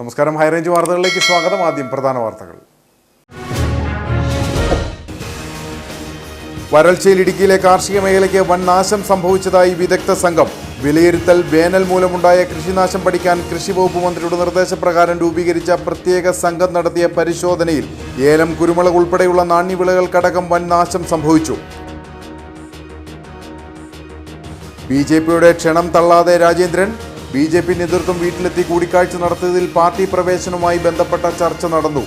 നമസ്കാരം, ഹൈറേഞ്ച് വാർത്തകളിലേക്ക് സ്വാഗതം. ആദ്യം പ്രധാന വാർത്തകൾ. വരൾച്ചയിൽ ഇടുക്കിയിലെ കാർഷിക മേഖലയ്ക്ക് വൻ നാശം സംഭവിച്ചതായി വിദഗ്ധ സംഘം. വിലയിരുത്തൽ. വേനൽ മൂലമുണ്ടായ കൃഷിനാശം പഠിക്കാൻ കൃഷി വകുപ്പ് മന്ത്രിയുടെ നിർദ്ദേശപ്രകാരം രൂപീകരിച്ച പ്രത്യേക സംഘം നടത്തിയ പരിശോധനയിൽ ഏലം, കുരുമുളക് ഉൾപ്പെടെയുള്ള നാണ്യവിളകൾക്കടക്കം വൻ നാശം സംഭവിച്ചു. ബി.ജെ.പിയുടെ ക്ഷണം തള്ളാതെ രാജേന്ദ്രൻ. ബി.ജെ.പി നേതൃത്വം വീട്ടിലെത്തി കൂടിക്കാഴ്ച നടത്തിയതിൽ പാർട്ടി പ്രവേശനവുമായി ബന്ധപ്പെട്ട ചർച്ച നടന്നു.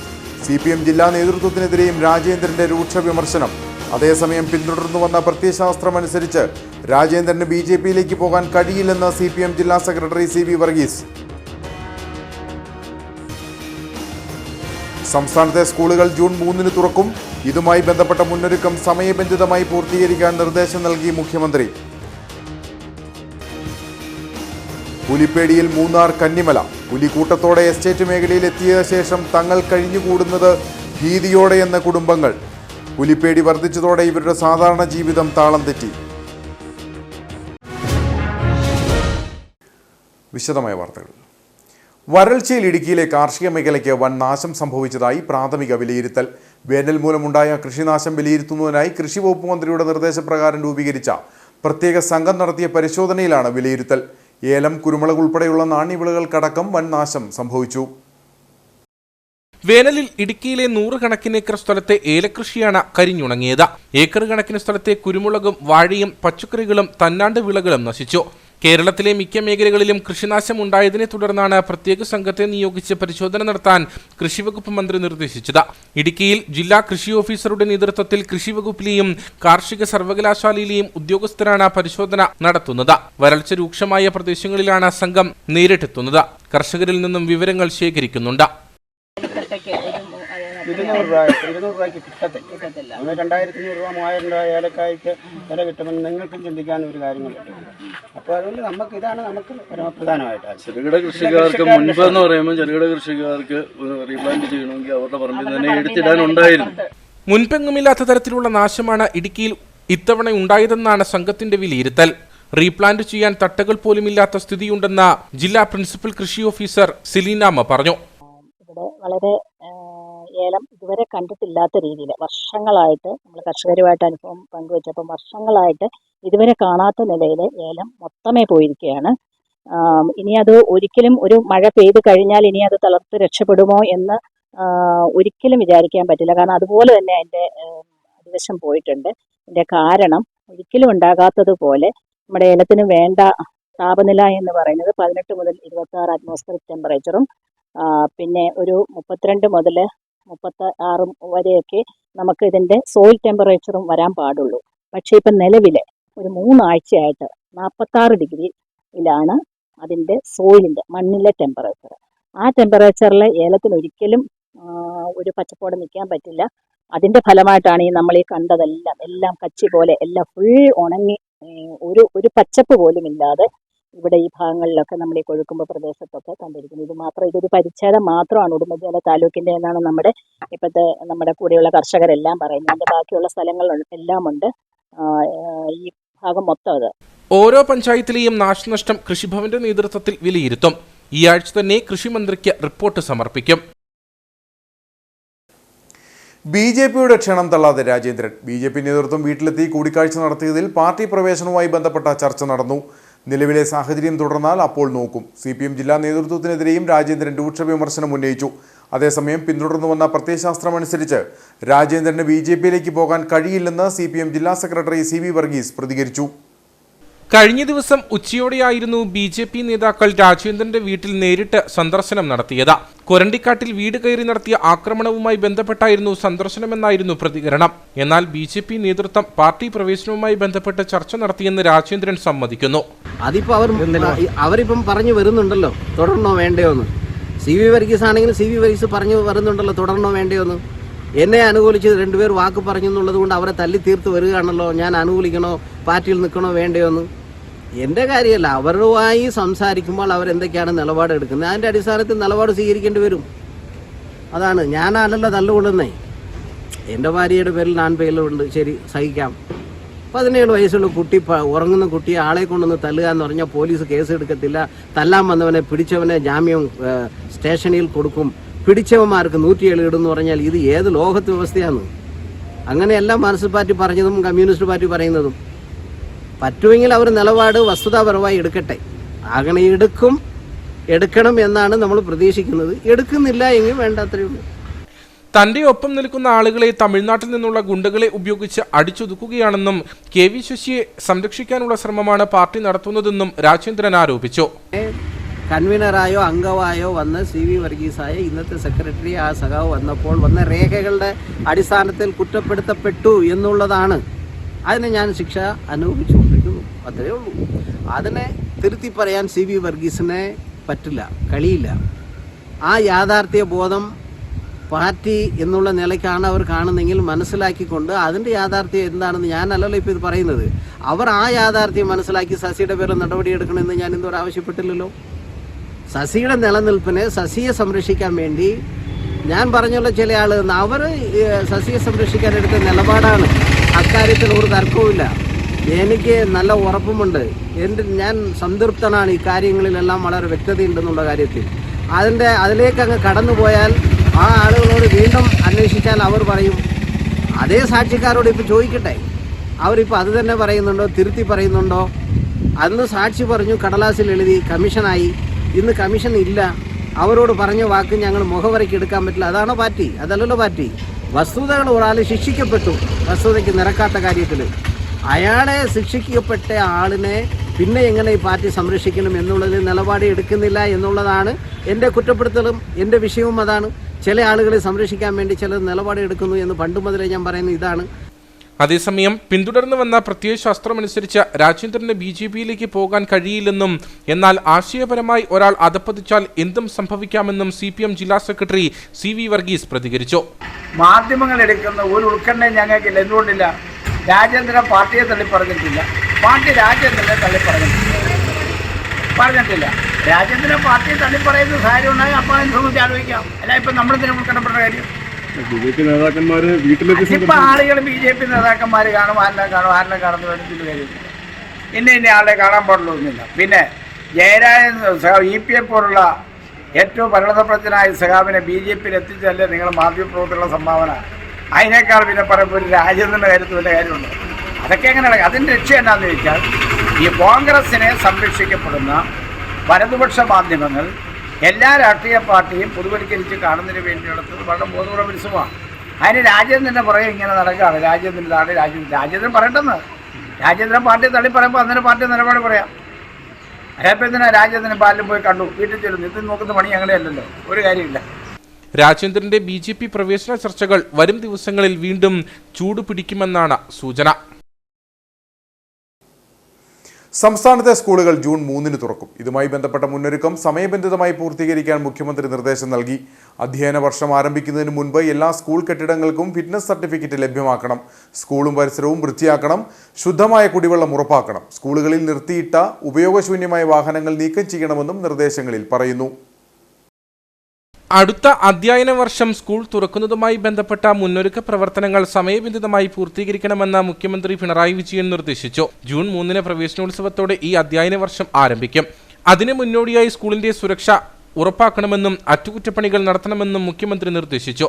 CPM ജില്ലാ നേതൃത്വത്തിനെതിരെയും രാജേന്ദ്രന്റെ രൂക്ഷ വിമർശനം. അതേസമയം പിന്തുടർന്നു വന്ന പ്രത്യയശാസ്ത്രമനുസരിച്ച് രാജേന്ദ്രന് ബി.ജെ.പിയിലേക്ക് പോകാൻ കഴിയില്ലെന്ന് CPM ജില്ലാ സെക്രട്ടറി CV വർഗീസ്. സംസ്ഥാനത്തെ സ്കൂളുകൾ ജൂൺ 3-ന് തുറക്കും. ഇതുമായി ബന്ധപ്പെട്ട മുന്നൊരുക്കം സമയബന്ധിതമായി പൂർത്തീകരിക്കാൻ നിർദ്ദേശം നൽകി മുഖ്യമന്ത്രി. പുലിപ്പേടിയിൽ മൂന്നാർ കന്നിമല. പുലിക്കൂട്ടത്തോടെ എസ്റ്റേറ്റ് മേഖലയിൽ എത്തിയ ശേഷം തങ്ങൾ കഴിഞ്ഞുകൂടുന്നത് ഭീതിയോടെയെന്ന കുടുംബങ്ങൾ. പുലിപ്പേടി വർദ്ധിച്ചതോടെ ഇവരുടെ സാധാരണ ജീവിതം താളം തെറ്റി. വിശദമായ വാർത്തകൾ. വരൾച്ചയിൽ ഇടുക്കിയിലെ കാർഷിക മേഖലയ്ക്ക് വൻ നാശം സംഭവിച്ചതായി പ്രാഥമിക വിലയിരുത്തൽ. വേനൽ മൂലമുണ്ടായ കൃഷിനാശം വിലയിരുത്തുന്നതിനായി കൃഷി വകുപ്പ് മന്ത്രിയുടെ നിർദ്ദേശപ്രകാരം രൂപീകരിച്ച പ്രത്യേക സംഘം നടത്തിയ പരിശോധനയിലാണ് വിലയിരുത്തൽ. ഏലം, കുരുമുളക് ഉൾപ്പെടെയുള്ള നാണ്യവിളകൾക്കടക്കം വൻ നാശം സംഭവിച്ചു. വേനലിൽ ഇടുക്കിയിലെ 100 കണക്കിന് ഏക്കർ സ്ഥലത്തെ ഏലകൃഷിയാണ് കരിഞ്ഞുണങ്ങിയത്. ഏക്കർ കണക്കിന് സ്ഥലത്തെ കുരുമുളകും വാഴയും പച്ചക്കറികളും തന്നാണ്ട് വിളകളും നശിച്ചു. കേരളത്തിലെ മിക്ക മേഖലകളിലും കൃഷിനാശം ഉണ്ടായതിനെ തുടർന്നാണ് പ്രത്യേക സംഘത്തെ നിയോഗിച്ച് പരിശോധന നടത്താൻ കൃഷിവകുപ്പ് മന്ത്രി നിർദ്ദേശിച്ചത്. ഇടുക്കിയിൽ ജില്ലാ കൃഷി ഓഫീസറുടെ നേതൃത്വത്തിൽ കൃഷിവകുപ്പിലെയും കാർഷിക സർവകലാശാലയിലെയും ഉദ്യോഗസ്ഥരാണ് പരിശോധന നടത്തുന്നത്. വരൾച്ച രൂക്ഷമായ പ്രദേശങ്ങളിലാണ് സംഘം നേരിട്ടെത്തുന്നത്. കർഷകരിൽ നിന്നും വിവരങ്ങൾ ശേഖരിക്കുന്നുണ്ട്. 200 രൂപയ്ക്ക് കിട്ടത്തില്ല. 2500 രൂപ 3000 രൂപ ഏലക്കായ്ക്ക് വില കിട്ടുമെന്ന് നിങ്ങൾക്കും ചിന്തിക്കാൻ ഒരു കാര്യങ്ങളുണ്ട്. അപ്പോൾ അതുകൊണ്ട് ഇതാണ് നമുക്ക് പരമപ്രധാനമായിട്ട് ചെറുകിട കൃഷിക്കാർക്ക് മുൻപെന്ന് പറയുമ്പോൾ ചെറുകിട കൃഷിക്കാർക്ക് റീപ്ലാന്റ് ചെയ്യണമെങ്കിൽ അവരുടെ പറമ്പിൽ തന്നെ എടുത്തിടാനുണ്ടായിരുന്നു. മുൻപെങ്ങുമില്ലാത്ത തരത്തിലുള്ള നാശമാണ് ഇടുക്കിയിൽ ഇത്തവണ ഉണ്ടായതെന്നാണ് സംഘത്തിന്റെ വിലയിരുത്തൽ. റീപ്ലാന്റ് ചെയ്യാൻ തട്ടകൾ പോലുമില്ലാത്ത സ്ഥിതിയുണ്ടെന്ന് ജില്ലാ പ്രിൻസിപ്പൽ കൃഷി ഓഫീസർ സെലീനാമ്മ പറഞ്ഞു. ഇവിടെ വളരെ ഏലം ഇതുവരെ കണ്ടിട്ടില്ലാത്ത രീതിയിൽ വർഷങ്ങളായിട്ട് നമ്മൾ കർഷകരുമായിട്ട് അനുഭവം പങ്കുവച്ചപ്പം വർഷങ്ങളായിട്ട് ഇതുവരെ കാണാത്ത നിലയിൽ ഏലം മൊത്തമേ പോയിരിക്കുകയാണ്. ഇനി അത് ഒരിക്കലും ഒരു മഴ പെയ്ത് കഴിഞ്ഞാൽ ഇനി അത് തളർത്ത് രക്ഷപ്പെടുമോ എന്ന് ഒരിക്കലും വിചാരിക്കാൻ പറ്റില്ല. കാരണം അതുപോലെ തന്നെ അതിൻ്റെ അടിവശം പോയിട്ടുണ്ട്. ഇതിൻ്റെ കാരണം ഒരിക്കലും ഉണ്ടാകാത്തതുപോലെ നമ്മുടെ ഏലത്തിന് വേണ്ട താപനില എന്ന് പറയുന്നത് 18 മുതൽ 26 അറ്റ്മോസ്ഫിയറിക് ടെമ്പറേച്ചറും പിന്നെ ഒരു 32 മുതൽ 36 വരെയൊക്കെ നമുക്ക് ഇതിൻ്റെ സോയിൽ ടെമ്പറേച്ചറും വരാൻ പാടുള്ളൂ. പക്ഷേ ഇപ്പം നിലവിൽ ഒരു 3 ആഴ്ചയായിട്ട് 46 ഡിഗ്രിയിലാണ് അതിൻ്റെ സോയിലിൻ്റെ മണ്ണിലെ ടെമ്പറേച്ചർ. ആ ടെമ്പറേച്ചറിൽ ഏലത്തിന് ഒരിക്കലും ഒരു പച്ചപ്പോടെ നിൽക്കാൻ പറ്റില്ല. അതിൻ്റെ ഫലമായിട്ടാണ് ഈ നമ്മൾ ഈ എല്ലാം കച്ചി പോലെ എല്ലാം ഫുൾ ഉണങ്ങി ഒരു പച്ചപ്പ് പോലും ഇല്ലാതെ ഇവിടെ ഈ ഭാഗങ്ങളിലൊക്കെ നമ്മൾ ഈ കൊഴുക്കുമ്പ് പ്രദേശത്തൊക്കെ കണ്ടിരിക്കുന്നത്. ഇതൊരു പരിച്ഛേദം മാത്രമാണ് ഉടുമ്പൻചോല താലൂക്കിൻ്റെ എന്നാണ് നമ്മുടെ കൂടെയുള്ള കർഷകരെല്ലാം പറയുന്നത്. അതിൻ്റെ ബാക്കിയുള്ള സ്ഥലങ്ങൾ എല്ലാം ഉണ്ട്. ഈ ഭാഗം മൊത്തം അത്. ഓരോ പഞ്ചായത്തിലെയും നാശനഷ്ടം കൃഷിഭവന്റെ നേതൃത്വത്തിൽ വിലയിരുത്തും. ഈ ആഴ്ച തന്നെ കൃഷിമന്ത്രിക്ക് റിപ്പോർട്ട് സമർപ്പിക്കും. ബി.ജെ.പിയുടെ ക്ഷണം തള്ളാതെ രാജേന്ദ്രൻ. ബി.ജെ.പി നേതൃത്വം വീട്ടിലെത്തി കൂടിക്കാഴ്ച നടത്തിയതിൽ പാർട്ടി പ്രവേശനവുമായി ബന്ധപ്പെട്ട ചർച്ച നടന്നു. നിലവിലെ സാഹചര്യം തുടർന്നാൽ അപ്പോൾ നോക്കും. CPM ജില്ലാ നേതൃത്വത്തിനെതിരെയും രാജേന്ദ്രൻ രൂക്ഷ വിമർശനം ഉന്നയിച്ചു. അതേസമയം പിന്തുടർന്നു വന്ന പ്രത്യയശാസ്ത്രമനുസരിച്ച് രാജേന്ദ്രന് ബി.ജെ.പിയിലേക്ക് പോകാൻ കഴിയില്ലെന്ന് CPM ജില്ലാ സെക്രട്ടറി CV വർഗീസ് പ്രതികരിച്ചു. കഴിഞ്ഞ ദിവസം ഉച്ചയോടെയായിരുന്നു BJP നേതാക്കൾ രാജേന്ദ്രന്റെ വീട്ടിൽ നേരിട്ട് സന്ദർശനം നടത്തിയത്. കൊരണ്ടിക്കാട്ടിൽ വീട് കയറി നടത്തിയ ആക്രമണവുമായി ബന്ധപ്പെട്ടായിരുന്നു സന്ദർശനമെന്നായിരുന്നു പ്രതികരണം. എന്നാൽ BJP നേതൃത്വം പാർട്ടി പ്രവേശനവുമായി ബന്ധപ്പെട്ട് ചർച്ച നടത്തിയെന്ന് രാജേന്ദ്രൻ സമ്മതിക്കുന്നു. അതിപ്പോ അവരിപ്പം പറഞ്ഞു വരുന്നുണ്ടല്ലോ തുടരണോ വേണ്ടയോന്ന്. CV വർഗീസ് ആണെങ്കിൽ CV വർഗീസ് പറഞ്ഞു വരുന്നുണ്ടല്ലോ തുടരണോ വേണ്ടയോന്ന്. എന്നെ അനുകൂലിച്ച് 2 പേർ വാക്ക് പറഞ്ഞു എന്നുള്ളത് കൊണ്ട് അവരെ തല്ലി തീർത്ത് വരികയാണല്ലോ. ഞാൻ അനുകൂലിക്കണോ പാർട്ടിയിൽ നിൽക്കണോ വേണ്ടയോന്ന് എൻ്റെ കാര്യമല്ല. അവരുമായി സംസാരിക്കുമ്പോൾ അവരെന്തൊക്കെയാണ് നിലപാടെടുക്കുന്നത് അതിൻ്റെ അടിസ്ഥാനത്തിൽ നിലപാട് സ്വീകരിക്കേണ്ടി വരും. അതാണ്. ഞാനല്ലല്ലോ തല്ലുകൊള്ളുന്നേ. എൻ്റെ ഭാര്യയുടെ പേരിൽ ഞാൻ പേരിലുണ്ട്, ശരി സഹിക്കാം. 17 വയസ്സുള്ള കുട്ടി ഉറങ്ങുന്ന കുട്ടിയെ ആളെ കൊണ്ടൊന്ന് തല്ലുക എന്ന് പറഞ്ഞാൽ പോലീസ് കേസ് എടുക്കത്തില്ല. തല്ലാൻ വന്നവനെ പിടിച്ചവനെ ജാമ്യം സ്റ്റേഷനിൽ കൊടുക്കും. പിടിച്ചവന്മാർക്ക് 107 ഇടുമെന്ന് പറഞ്ഞാൽ ഇത് ഏത് ലോകത്ത് വ്യവസ്ഥയാണ്? അങ്ങനെയല്ല മാർക്സിസ്റ്റ് പാർട്ടി പറഞ്ഞതും കമ്മ്യൂണിസ്റ്റ് പാർട്ടി പറയുന്നതും. പറ്റുമെങ്കിൽ അവർ നിലപാട് വസ്തുതാപരമായി എടുക്കട്ടെ. അങ്ങനെ എടുക്കണം എന്നാണ് നമ്മൾ പ്രതീക്ഷിക്കുന്നത്. എടുക്കുന്നില്ല എങ്കിൽ വേണ്ടത്രയേ ഉള്ളൂ. തന്റെ ഒപ്പം നിൽക്കുന്ന ആളുകളെ തമിഴ്നാട്ടിൽ നിന്നുള്ള ഗുണ്ടകളെ ഉപയോഗിച്ച് അടിച്ചൊതുക്കുകയാണെന്നും കെ വി ശശിയെ സംരക്ഷിക്കാനുള്ള ശ്രമമാണ് പാർട്ടി നടത്തുന്നതെന്നും രാജേന്ദ്രൻ ആരോപിച്ചു. കൺവീനറായോ അംഗമായോ വന്ന് CV വർഗീസായ ഇന്നത്തെ സെക്രട്ടറി ആ സഖാവ് വന്നപ്പോൾ വന്ന രേഖകളുടെ അടിസ്ഥാനത്തിൽ കുറ്റപ്പെടുത്തപ്പെട്ടു എന്നുള്ളതാണ്. അതിനെ ഞാൻ ശിക്ഷ അനുഭവിച്ചുകൊണ്ടിരിക്കുന്നു, അത്രയേ ഉള്ളൂ. അതിനെ തിരുത്തി പറയാൻ CV വർഗീസിനെ പറ്റില്ല, കഴിയില്ല. ആ യാഥാർത്ഥ്യ ബോധം പാർട്ടി എന്നുള്ള നിലയ്ക്കാണ് അവർ കാണുന്നെങ്കിൽ മനസ്സിലാക്കിക്കൊണ്ട് അതിൻ്റെ യാഥാർത്ഥ്യം എന്താണെന്ന് ഞാനല്ലല്ലോ ഇപ്പോൾ ഇത് പറയുന്നത്. അവർ ആ യാഥാർത്ഥ്യം മനസ്സിലാക്കി ശശിയുടെ പേരിൽ നടപടിയെടുക്കണമെന്ന് ഞാൻ ഇതുവരെ ആവശ്യപ്പെട്ടില്ലല്ലോ. ശശിയുടെ നിലനിൽപ്പിനെ, ശശിയെ സംരക്ഷിക്കാൻ വേണ്ടി ഞാൻ പറഞ്ഞുള്ള ചില ആളുകൾ അവർ ശശിയെ സംരക്ഷിക്കാൻ എടുത്ത നിലപാടാണ്. അക്കാര്യത്തിൽ ഒരു തർക്കവുമില്ല. എനിക്ക് നല്ല ഉറപ്പുമുണ്ട്. ഞാൻ സംതൃപ്തനാണ്. ഈ കാര്യങ്ങളിലെല്ലാം വളരെ വ്യക്തതയുണ്ടെന്നുള്ള കാര്യത്തിൽ. അതിലേക്ക് അങ്ങ് കടന്നുപോയാൽ ആ ആളുകളോട് വീണ്ടും അന്വേഷിച്ചാൽ അവർ പറയും. അതേ സാക്ഷിക്കാരോട് ഇപ്പോൾ ചോദിക്കട്ടെ, അവരിപ്പോൾ അത് തന്നെ പറയുന്നുണ്ടോ, തിരുത്തി പറയുന്നുണ്ടോ? അന്ന് സാക്ഷി പറഞ്ഞു, കടലാസിൽ എഴുതി, കമ്മീഷനായി. ഇന്ന് കമ്മീഷൻ ഇല്ല. അവരോട് പറഞ്ഞ വാക്ക് ഞങ്ങൾ മുഖവരയ്ക്ക് എടുക്കാൻ പറ്റില്ല. അതാണോ പാർട്ടി? അതല്ലല്ലോ പാർട്ടി. വസ്തുതകൾ ഒരാൾ ശിക്ഷിക്കപ്പെട്ടു, വസ്തുതയ്ക്ക് നിരക്കാത്ത കാര്യത്തിൽ. അയാളെ ശിക്ഷിക്കപ്പെട്ട ആളിനെ പിന്നെ എങ്ങനെ ഈ പാർട്ടി സംരക്ഷിക്കണം എന്നുള്ളതിൽ നിലപാട് എടുക്കുന്നില്ല എന്നുള്ളതാണ് എൻ്റെ കുറ്റപ്പെടുത്തലും എൻ്റെ വിഷയവും. അതാണ് ചില ആളുകളെ സംരക്ഷിക്കാൻ വേണ്ടി ചിലർ നിലപാട് എടുക്കുന്നു എന്ന് പണ്ട് മുതലേ ഞാൻ പറയുന്നത് ഇതാണ്. അതേസമയം പിന്തുടർന്നു വന്ന പ്രത്യയശാസ്ത്രമനുസരിച്ച് രാജേന്ദ്രന് BJPയിലേക്ക് പോകാൻ കഴിയില്ലെന്നും എന്നാൽ ആശയപരമായി ഒരാൾ അധപ്പതിച്ചാൽ എന്തും സംഭവിക്കാമെന്നും CPM ജില്ലാ സെക്രട്ടറി CV വർഗീസ് പ്രതികരിച്ചു. മാധ്യമങ്ങൾ എടുക്കുന്ന ഒരു ഉത്കണ്ഠയും ഞങ്ങൾക്കില്ല. എന്തുകൊണ്ടില്ല? രാജേന്ദ്രൻ പാർട്ടിയെ തള്ളി പറഞ്ഞിട്ടില്ല, പാർട്ടി രാജേന്ദ്രനെ തള്ളി പറഞ്ഞിട്ടില്ല. രാജേന്ദ്രൻ പാർട്ടിയെ തള്ളി പറയുന്ന സാഹചര്യം ഉണ്ടായി അപ്പോൾ അതിനെ സംബന്ധിച്ച് ആലോചിക്കാം. അല്ല ഇപ്പം നമ്മളിതിനെ ഉൾക്കടപ്പെട്ട കാര്യം BJP നേതാക്കന്മാര് വീട്ടിലേക്ക് ഇപ്പം ആളുകൾ BJP നേതാക്കന്മാർ കാണും, ആരിനെ കാണുന്ന വേണ്ടിയിട്ട് കാര്യമില്ല. ഇന്ന ആളെ കാണാൻ പാടുള്ളൊന്നുമില്ല. പിന്നെ ജയരാജൻ EPF പോലുള്ള ഏറ്റവും പരിണതപ്രജ്ഞനായ സഖാവിനെ BJPയിൽ എത്തിച്ചല്ലേ നിങ്ങൾ മാധ്യമപ്രവർത്തകരുടെ സംഭാവന. അതിനേക്കാൾ പിന്നെ പറയുമ്പോൾ ഒരു രാജേന്ദ്രൻ്റെ കാര്യത്തിൽ വലിയ കാര്യമുണ്ട്. അതൊക്കെ എങ്ങനെയാണ്? അതിൻ്റെ ലക്ഷ്യം എന്താണെന്ന് ചോദിച്ചാൽ ഈ കോൺഗ്രസിനെ സംരക്ഷിക്കപ്പെടുന്ന വലതുപക്ഷ മാധ്യമങ്ങൾ എല്ലാ രാഷ്ട്രീയ പാർട്ടിയും പൊതുവൽക്കരിച്ച് കാണുന്നതിന് വേണ്ടി നടത്തുന്നത് വളരെ ബോധപൂർവ്വ പരിശ്രമമാണ്. അതിന് രാജേന്ദ്രൻ്റെ പുറകെ ഇങ്ങനെ നടക്കുകയാണ്. രാജേന്ദ്രനാണ് രാജേന്ദ്രൻ പറയട്ടെന്ന്. രാജേന്ദ്രൻ പാർട്ടിയെ തള്ളി പറയുമ്പോൾ അന്നേരം പാർട്ടി നിലപാട് പറയാം. അതേപ്പം എന്തിനാ രാജേന്ദ്രൻ പാലിലും പോയി കണ്ടു, വീട്ടിൽ ചെല്ലുന്നു, ഇത് നോക്കുന്ന പണി അങ്ങനെയല്ലല്ലോ, ഒരു കാര്യമില്ല. രാജേന്ദ്രന്റെ BJP പ്രവേശന ചർച്ചകൾ വരും ദിവസങ്ങളിൽ വീണ്ടും ചൂടുപിടിക്കുമെന്നാണ് സൂചന. സംസ്ഥാനത്തെ സ്കൂളുകൾ ജൂൺ 3-ന് തുറക്കും. ഇതുമായി ബന്ധപ്പെട്ട മുന്നൊരുക്കം സമയബന്ധിതമായി പൂർത്തീകരിക്കാൻ മുഖ്യമന്ത്രി നിർദ്ദേശം നൽകി. അധ്യയന വർഷം ആരംഭിക്കുന്നതിന് മുൻപ് എല്ലാ സ്കൂൾ കെട്ടിടങ്ങൾക്കും ഫിറ്റ്നസ് സർട്ടിഫിക്കറ്റ് ലഭ്യമാക്കണം. സ്കൂളും പരിസരവും വൃത്തിയാക്കണം. ശുദ്ധമായ കുടിവെള്ളം ഉറപ്പാക്കണം. സ്കൂളുകളിൽ നിർത്തിയിട്ട ഉപയോഗശൂന്യമായ വാഹനങ്ങൾ നീക്കം ചെയ്യണമെന്നും നിർദ്ദേശങ്ങളിൽ പറയുന്നു. അടുത്ത അധ്യയന വർഷം സ്കൂൾ തുറക്കുന്നതുമായി ബന്ധപ്പെട്ട മുന്നൊരുക്ക പ്രവർത്തനങ്ങൾ സമയബന്ധിതമായി പൂർത്തീകരിക്കണമെന്ന് മുഖ്യമന്ത്രി പിണറായി വിജയൻ നിർദ്ദേശിച്ചു. ജൂൺ 3-ന് പ്രവേശനോത്സവത്തോടെ ഈ അധ്യയന വർഷം ആരംഭിക്കും. അതിനു മുന്നോടിയായി സ്കൂളിന്റെ സുരക്ഷ ഉറപ്പാക്കണമെന്നും അറ്റകുറ്റപ്പണികൾ നടത്തണമെന്നും മുഖ്യമന്ത്രി നിർദ്ദേശിച്ചു.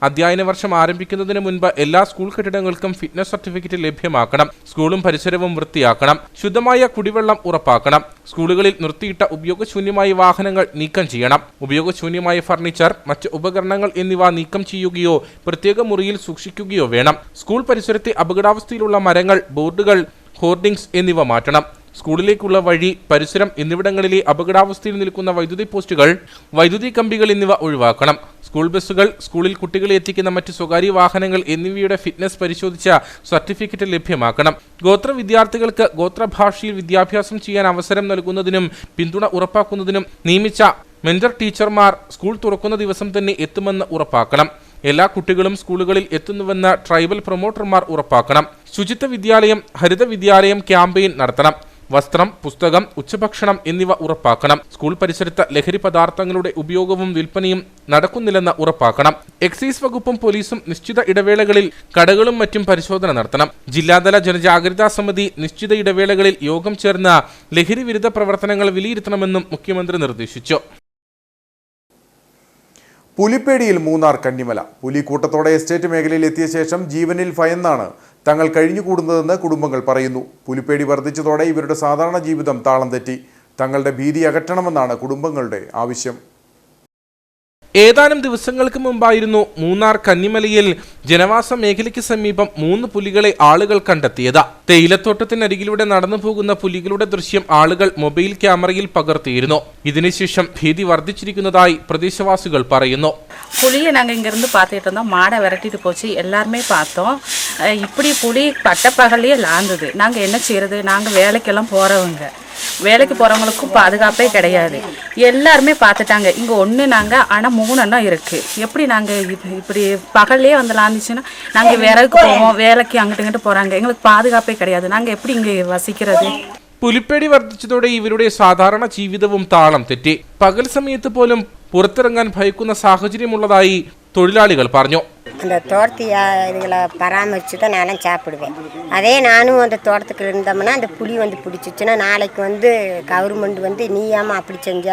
അധ്യയന വർഷം ആരംഭിക്കുന്നതിന് മുൻപ് എല്ലാ സ്കൂൾ കെട്ടിടങ്ങൾക്കും ഫിറ്റ്നസ് സർട്ടിഫിക്കറ്റ് ലഭ്യമാക്കണം. സ്കൂളും പരിസരവും വൃത്തിയാക്കണം. ശുദ്ധമായ കുടിവെള്ളം ഉറപ്പാക്കണം. സ്കൂളുകളിൽ നിർത്തിയിട്ട ഉപയോഗശൂന്യമായ വാഹനങ്ങൾ നീക്കം ചെയ്യണം. ഉപയോഗശൂന്യമായ ഫർണിച്ചർ, മറ്റ് ഉപകരണങ്ങൾ എന്നിവ നീക്കം ചെയ്യുകയോ പ്രത്യേക മുറിയിൽ സൂക്ഷിക്കുകയോ വേണം. സ്കൂൾ പരിസരത്തെ അപകടാവസ്ഥയിലുള്ള മരങ്ങൾ, ബോർഡുകൾ, ഹോർഡിംഗ്സ് എന്നിവ മാറ്റണം. സ്കൂളിലേക്കുള്ള വഴി, പരിസരം എന്നിവിടങ്ങളിലെ അപകടാവസ്ഥയിൽ നിൽക്കുന്ന വൈദ്യുതി പോസ്റ്റുകൾ, വൈദ്യുതി കമ്പികൾ എന്നിവ ഒഴിവാക്കണം. സ്കൂൾ ബസ്സുകൾ, സ്കൂളിൽ കുട്ടികളെ എത്തിക്കുന്ന മറ്റ് സ്വകാര്യ വാഹനങ്ങൾ എന്നിവയുടെ ഫിറ്റ്നസ് പരിശോധിച്ച സർട്ടിഫിക്കറ്റ് ലഭ്യമാക്കണം. ഗോത്ര വിദ്യാർത്ഥികൾക്ക് ഗോത്രഭാഷയിൽ വിദ്യാഭ്യാസം ചെയ്യാൻ അവസരം നൽകുന്നതിനും പിന്തുണ ഉറപ്പാക്കുന്നതിനും നിയമിച്ച മെന്റർ ടീച്ചർമാർ സ്കൂൾ തുറക്കുന്ന ദിവസം തന്നെ എത്തുമെന്ന് ഉറപ്പാക്കണം. എല്ലാ കുട്ടികളും സ്കൂളുകളിൽ എത്തുന്നുവെന്ന് ട്രൈബൽ പ്രൊമോട്ടർമാർ ഉറപ്പാക്കണം. ശുചിത്വ വിദ്യാലയം, ഹരിത വിദ്യാലയം ക്യാമ്പയിൻ നടത്തണം. വസ്ത്രം, പുസ്തകം, ഉച്ചഭക്ഷണം എന്നിവ ഉറപ്പാക്കണം. സ്കൂൾ പരിസരത്ത് ലഹരി പദാർത്ഥങ്ങളുടെ ഉപയോഗവും വിൽപ്പനയും നടക്കുന്നില്ലെന്ന് ഉറപ്പാക്കണം. എക്സൈസ് വകുപ്പും പോലീസും നിശ്ചിത ഇടവേളകളിൽ കടകളും മറ്റും പരിശോധന നടത്തണം. ജില്ലാതല ജനജാഗ്രതാ സമിതി നിശ്ചിത ഇടവേളകളിൽ യോഗം ചേർന്ന് ലഹരി വിരുദ്ധ പ്രവർത്തനങ്ങൾ വിലയിരുത്തണമെന്നും മുഖ്യമന്ത്രി നിർദ്ദേശിച്ചു. പുലിപ്പേടിയിൽ മൂന്നാർ കന്നിമല. പുലിക്കൂട്ടത്തോടെ എസ്റ്റേറ്റ് മേഖലയിൽ എത്തിയ ശേഷം ജീവനിൽ ഭയന്നാണ് തങ്ങൾ കഴിഞ്ഞുകൂടുന്നതെന്ന് കുടുംബങ്ങൾ പറയുന്നു. പുലിപ്പേടി വർദ്ധിച്ചതോടെ ഇവരുടെ സാധാരണ ജീവിതം താളം തെറ്റി. തങ്ങളുടെ ഭീതി അകറ്റണമെന്നാണ് കുടുംബങ്ങളുടെ ആവശ്യം. ഏതാനും ദിവസങ്ങൾക്ക് മുമ്പായിരുന്നു മൂന്നാർ കന്നിമലയിൽ ജനവാസ മേഖലയ്ക്ക് സമീപം 3 പുലികളെ ആളുകൾ കണ്ടെത്തിയത്. തേയിലത്തോട്ടത്തിനരികിലൂടെ നടന്നു പോകുന്ന പുലികളുടെ ദൃശ്യം ആളുകൾ മൊബൈൽ ക്യാമറയിൽ പകർത്തിയിരുന്നു. ഇതിനുശേഷം ഭീതി വർദ്ധിച്ചിരിക്കുന്നതായി പ്രദേശവാസികൾ പറയുന്നു. புலியை நாங்கள் இங்கேருந்து பார்த்துட்டு இருந்தோம். மாடை விரட்டிட்டு போச்சு, எல்லாருமே பார்த்தோம். இப்படி புலி பட்டப்பகல்லையே லாந்தது. நாங்கள் என்ன செய்யறது? நாங்கள் வேலைக்கெல்லாம் போகிறவங்க, வேலைக்கு போகிறவங்களுக்கும் பாதுகாப்பே கிடையாது. எல்லாருமே பார்த்துட்டாங்க. இங்கே ஒன்று நாங்கள், ஆனால் 3 எண்ணம் இருக்குது. எப்படி நாங்கள் இப்படி பகல்லையே வந்து லாந்துச்சுன்னா நாங்கள் விறகுக்கு போவோம், வேலைக்கு அங்கிட்டு இங்கிட்டு போகிறாங்க, எங்களுக்கு பாதுகாப்பே கிடையாது. நாங்கள் எப்படி இங்கே வசிக்கிறது? പുലിപ്പേടി വർദ്ധിച്ചതോടെ ഇവരുടെ സാധാരണ ജീവിതവും താളം തെറ്റി. പകൽ സമയത്ത് പോലും പുറത്തിറങ്ങാൻ ഭയക്കുന്ന സാഹചര്യമുള്ളതായി തൊഴിലാളികൾ പറഞ്ഞു. அந்த தோட்டத்து இதுகளை பராமரித்து தான் நானும் சாப்பிடுவேன். அதே நானும் அந்த தோட்டத்துக்கு இருந்தோம்னா அந்த புலி வந்து பிடிச்சிச்சுன்னா நாளைக்கு வந்து கவர்மெண்ட் வந்து நீ ஏமா அப்படி செஞ்ச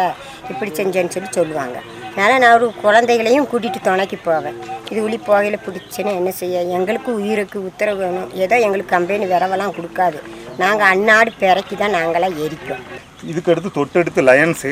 இப்படி செஞ்சேன்னு சொல்லுவாங்க. அதனால் நான் ஒரு குழந்தைகளையும் கூட்டிகிட்டு துணைக்கு போவேன். இது உளி போகையில் பிடிச்சுன்னா என்ன செய்ய? எங்களுக்கு உயிருக்கு உத்தரவு வேணும். ஏதோ எங்களுக்கு கம்பெனி விரவெல்லாம் கொடுக்காது. நாங்கள் அன்னாடு பிறக்கி தான் நாங்களாம் எரிப்போம். இதுக்கடுத்து தொட்டடுத்து லயன்ஸு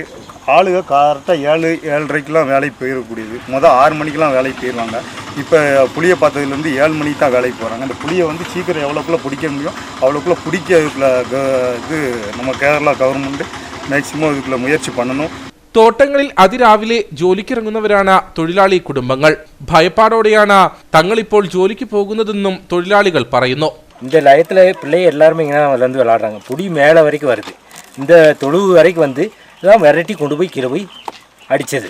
ஆளுக கரெக்டாக 7-7:30க்கெலாம் வேலைக்கு போயிடக்கூடியது. 6 மணிக்கெலாம் வேலைக்கு போயிடுவாங்க. இப்போ புளியை பார்த்ததுலேருந்து 7 மணிக்கு தான் வேலைக்கு போகிறாங்க. அந்த புளியை வந்து சீக்கிரம் எவ்வளோக்குள்ளே பிடிக்க முடியும் அவ்வளோக்குள்ளே பிடிக்க இது நம்ம கேரளா கவர்மெண்ட்டு மேக்சிமம் இதுக்குள்ள முயற்சி பண்ணணும். തോട്ടങ്ങളിൽ അതിരാവിലെ ജോലിക്കിറങ്ങുന്നവരാണ് തൊഴിലാളി കുടുംബങ്ങൾ. ഭയപ്പാടോടെയാണ് തങ്ങളിപ്പോൾ ജോലിക്ക് പോകുന്നതെന്നും തൊഴിലാളികൾ പറയുന്നു. இந்த லயத்தில் பிள்ளைங்க எல்லாருமே இங்கே வந்து விளாட்றாங்க. புடி மேலே வரைக்கும் வருது. இந்த தொழுவு வரைக்கும் வந்து இதான் விரட்டி கொண்டு போய் கீழே போய் அடித்தது.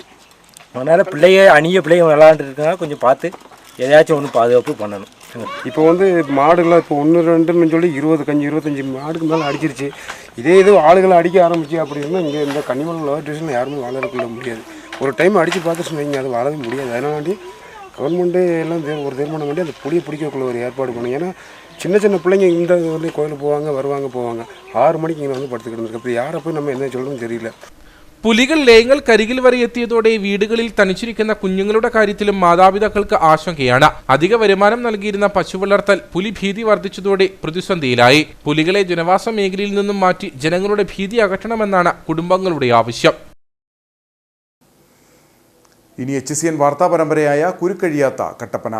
அதனால் பிள்ளைங்க விளாண்டுருக்காங்க. கொஞ்சம் பார்த்து எதையாச்சும் ஒன்று பாதுகாப்பு பண்ணணும். இப்போ வந்து மாடுகள்லாம் இப்போ 1-2ன்னு சொல்லி 20-25 மாடுக்கு மேலே அடிச்சிருச்சு. இதே இது ஆளுகளை அடிக்க ஆரம்பிச்சு அப்படின்னா இங்கே இந்த கன்னிமலை லோவர் டிவிஷனில் யாருமே வாழறதுக்குள்ள முடியாது. ஒரு டைம் அடித்து பார்த்துட்டு வைங்க, அது வாழவே முடியாது. அதனால கவர்மெண்ட்டு எல்லாம் ஒரு தீர்மானம் பண்ணி அந்த புளியை பிடிக்கக்குள்ள ஒரு ஏற்பாடு பண்ணுங்க. ஏன்னா சின்ன பிள்ளைங்க இந்த வந்து கோயிலுக்கு போவாங்க 6 மணிக்கு இங்கே வந்து படுத்துக்கிட்டு അപ്പോൾ யாரை போய் நம்ம என்ன சொல்கிறோன்னு தெரியல. പുലികൾ ലയങ്ങൾക്കരികിൽ വരെ എത്തിയതോടെ വീടുകളിൽ തനിച്ചിരിക്കുന്ന കുഞ്ഞുങ്ങളുടെ കാര്യത്തിലും മാതാപിതാക്കൾക്ക് ആശങ്കയാണ്. അധിക വരുമാനം നൽകിയിരുന്ന പശു വളർത്തൽ പുലി ഭീതി വർദ്ധിച്ചതോടെ പ്രതിസന്ധിയിലായി. പുലികളെ ജനവാസ മേഖലയിൽ നിന്നും മാറ്റി ജനങ്ങളുടെ ഭീതി അകറ്റണമെന്നാണ് കുടുംബങ്ങളുടെ ആവശ്യം. ഇനി HCN വാർത്താ പരമ്പരയായ കുരുക്കഴിയാത്ത കട്ടപ്പന.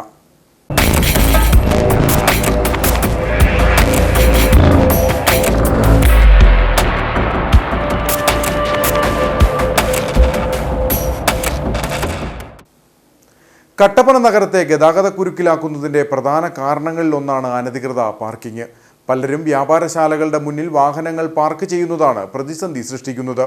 കട്ടപ്പന നഗരത്തെ ഗതാഗതക്കുരുക്കിലാക്കുന്നതിൻ്റെ പ്രധാന കാരണങ്ങളിലൊന്നാണ് അനധികൃത പാർക്കിംഗ്. പലരും വ്യാപാരശാലകളുടെ മുന്നിൽ വാഹനങ്ങൾ പാർക്ക് ചെയ്യുന്നതാണ് പ്രതിസന്ധി സൃഷ്ടിക്കുന്നത്.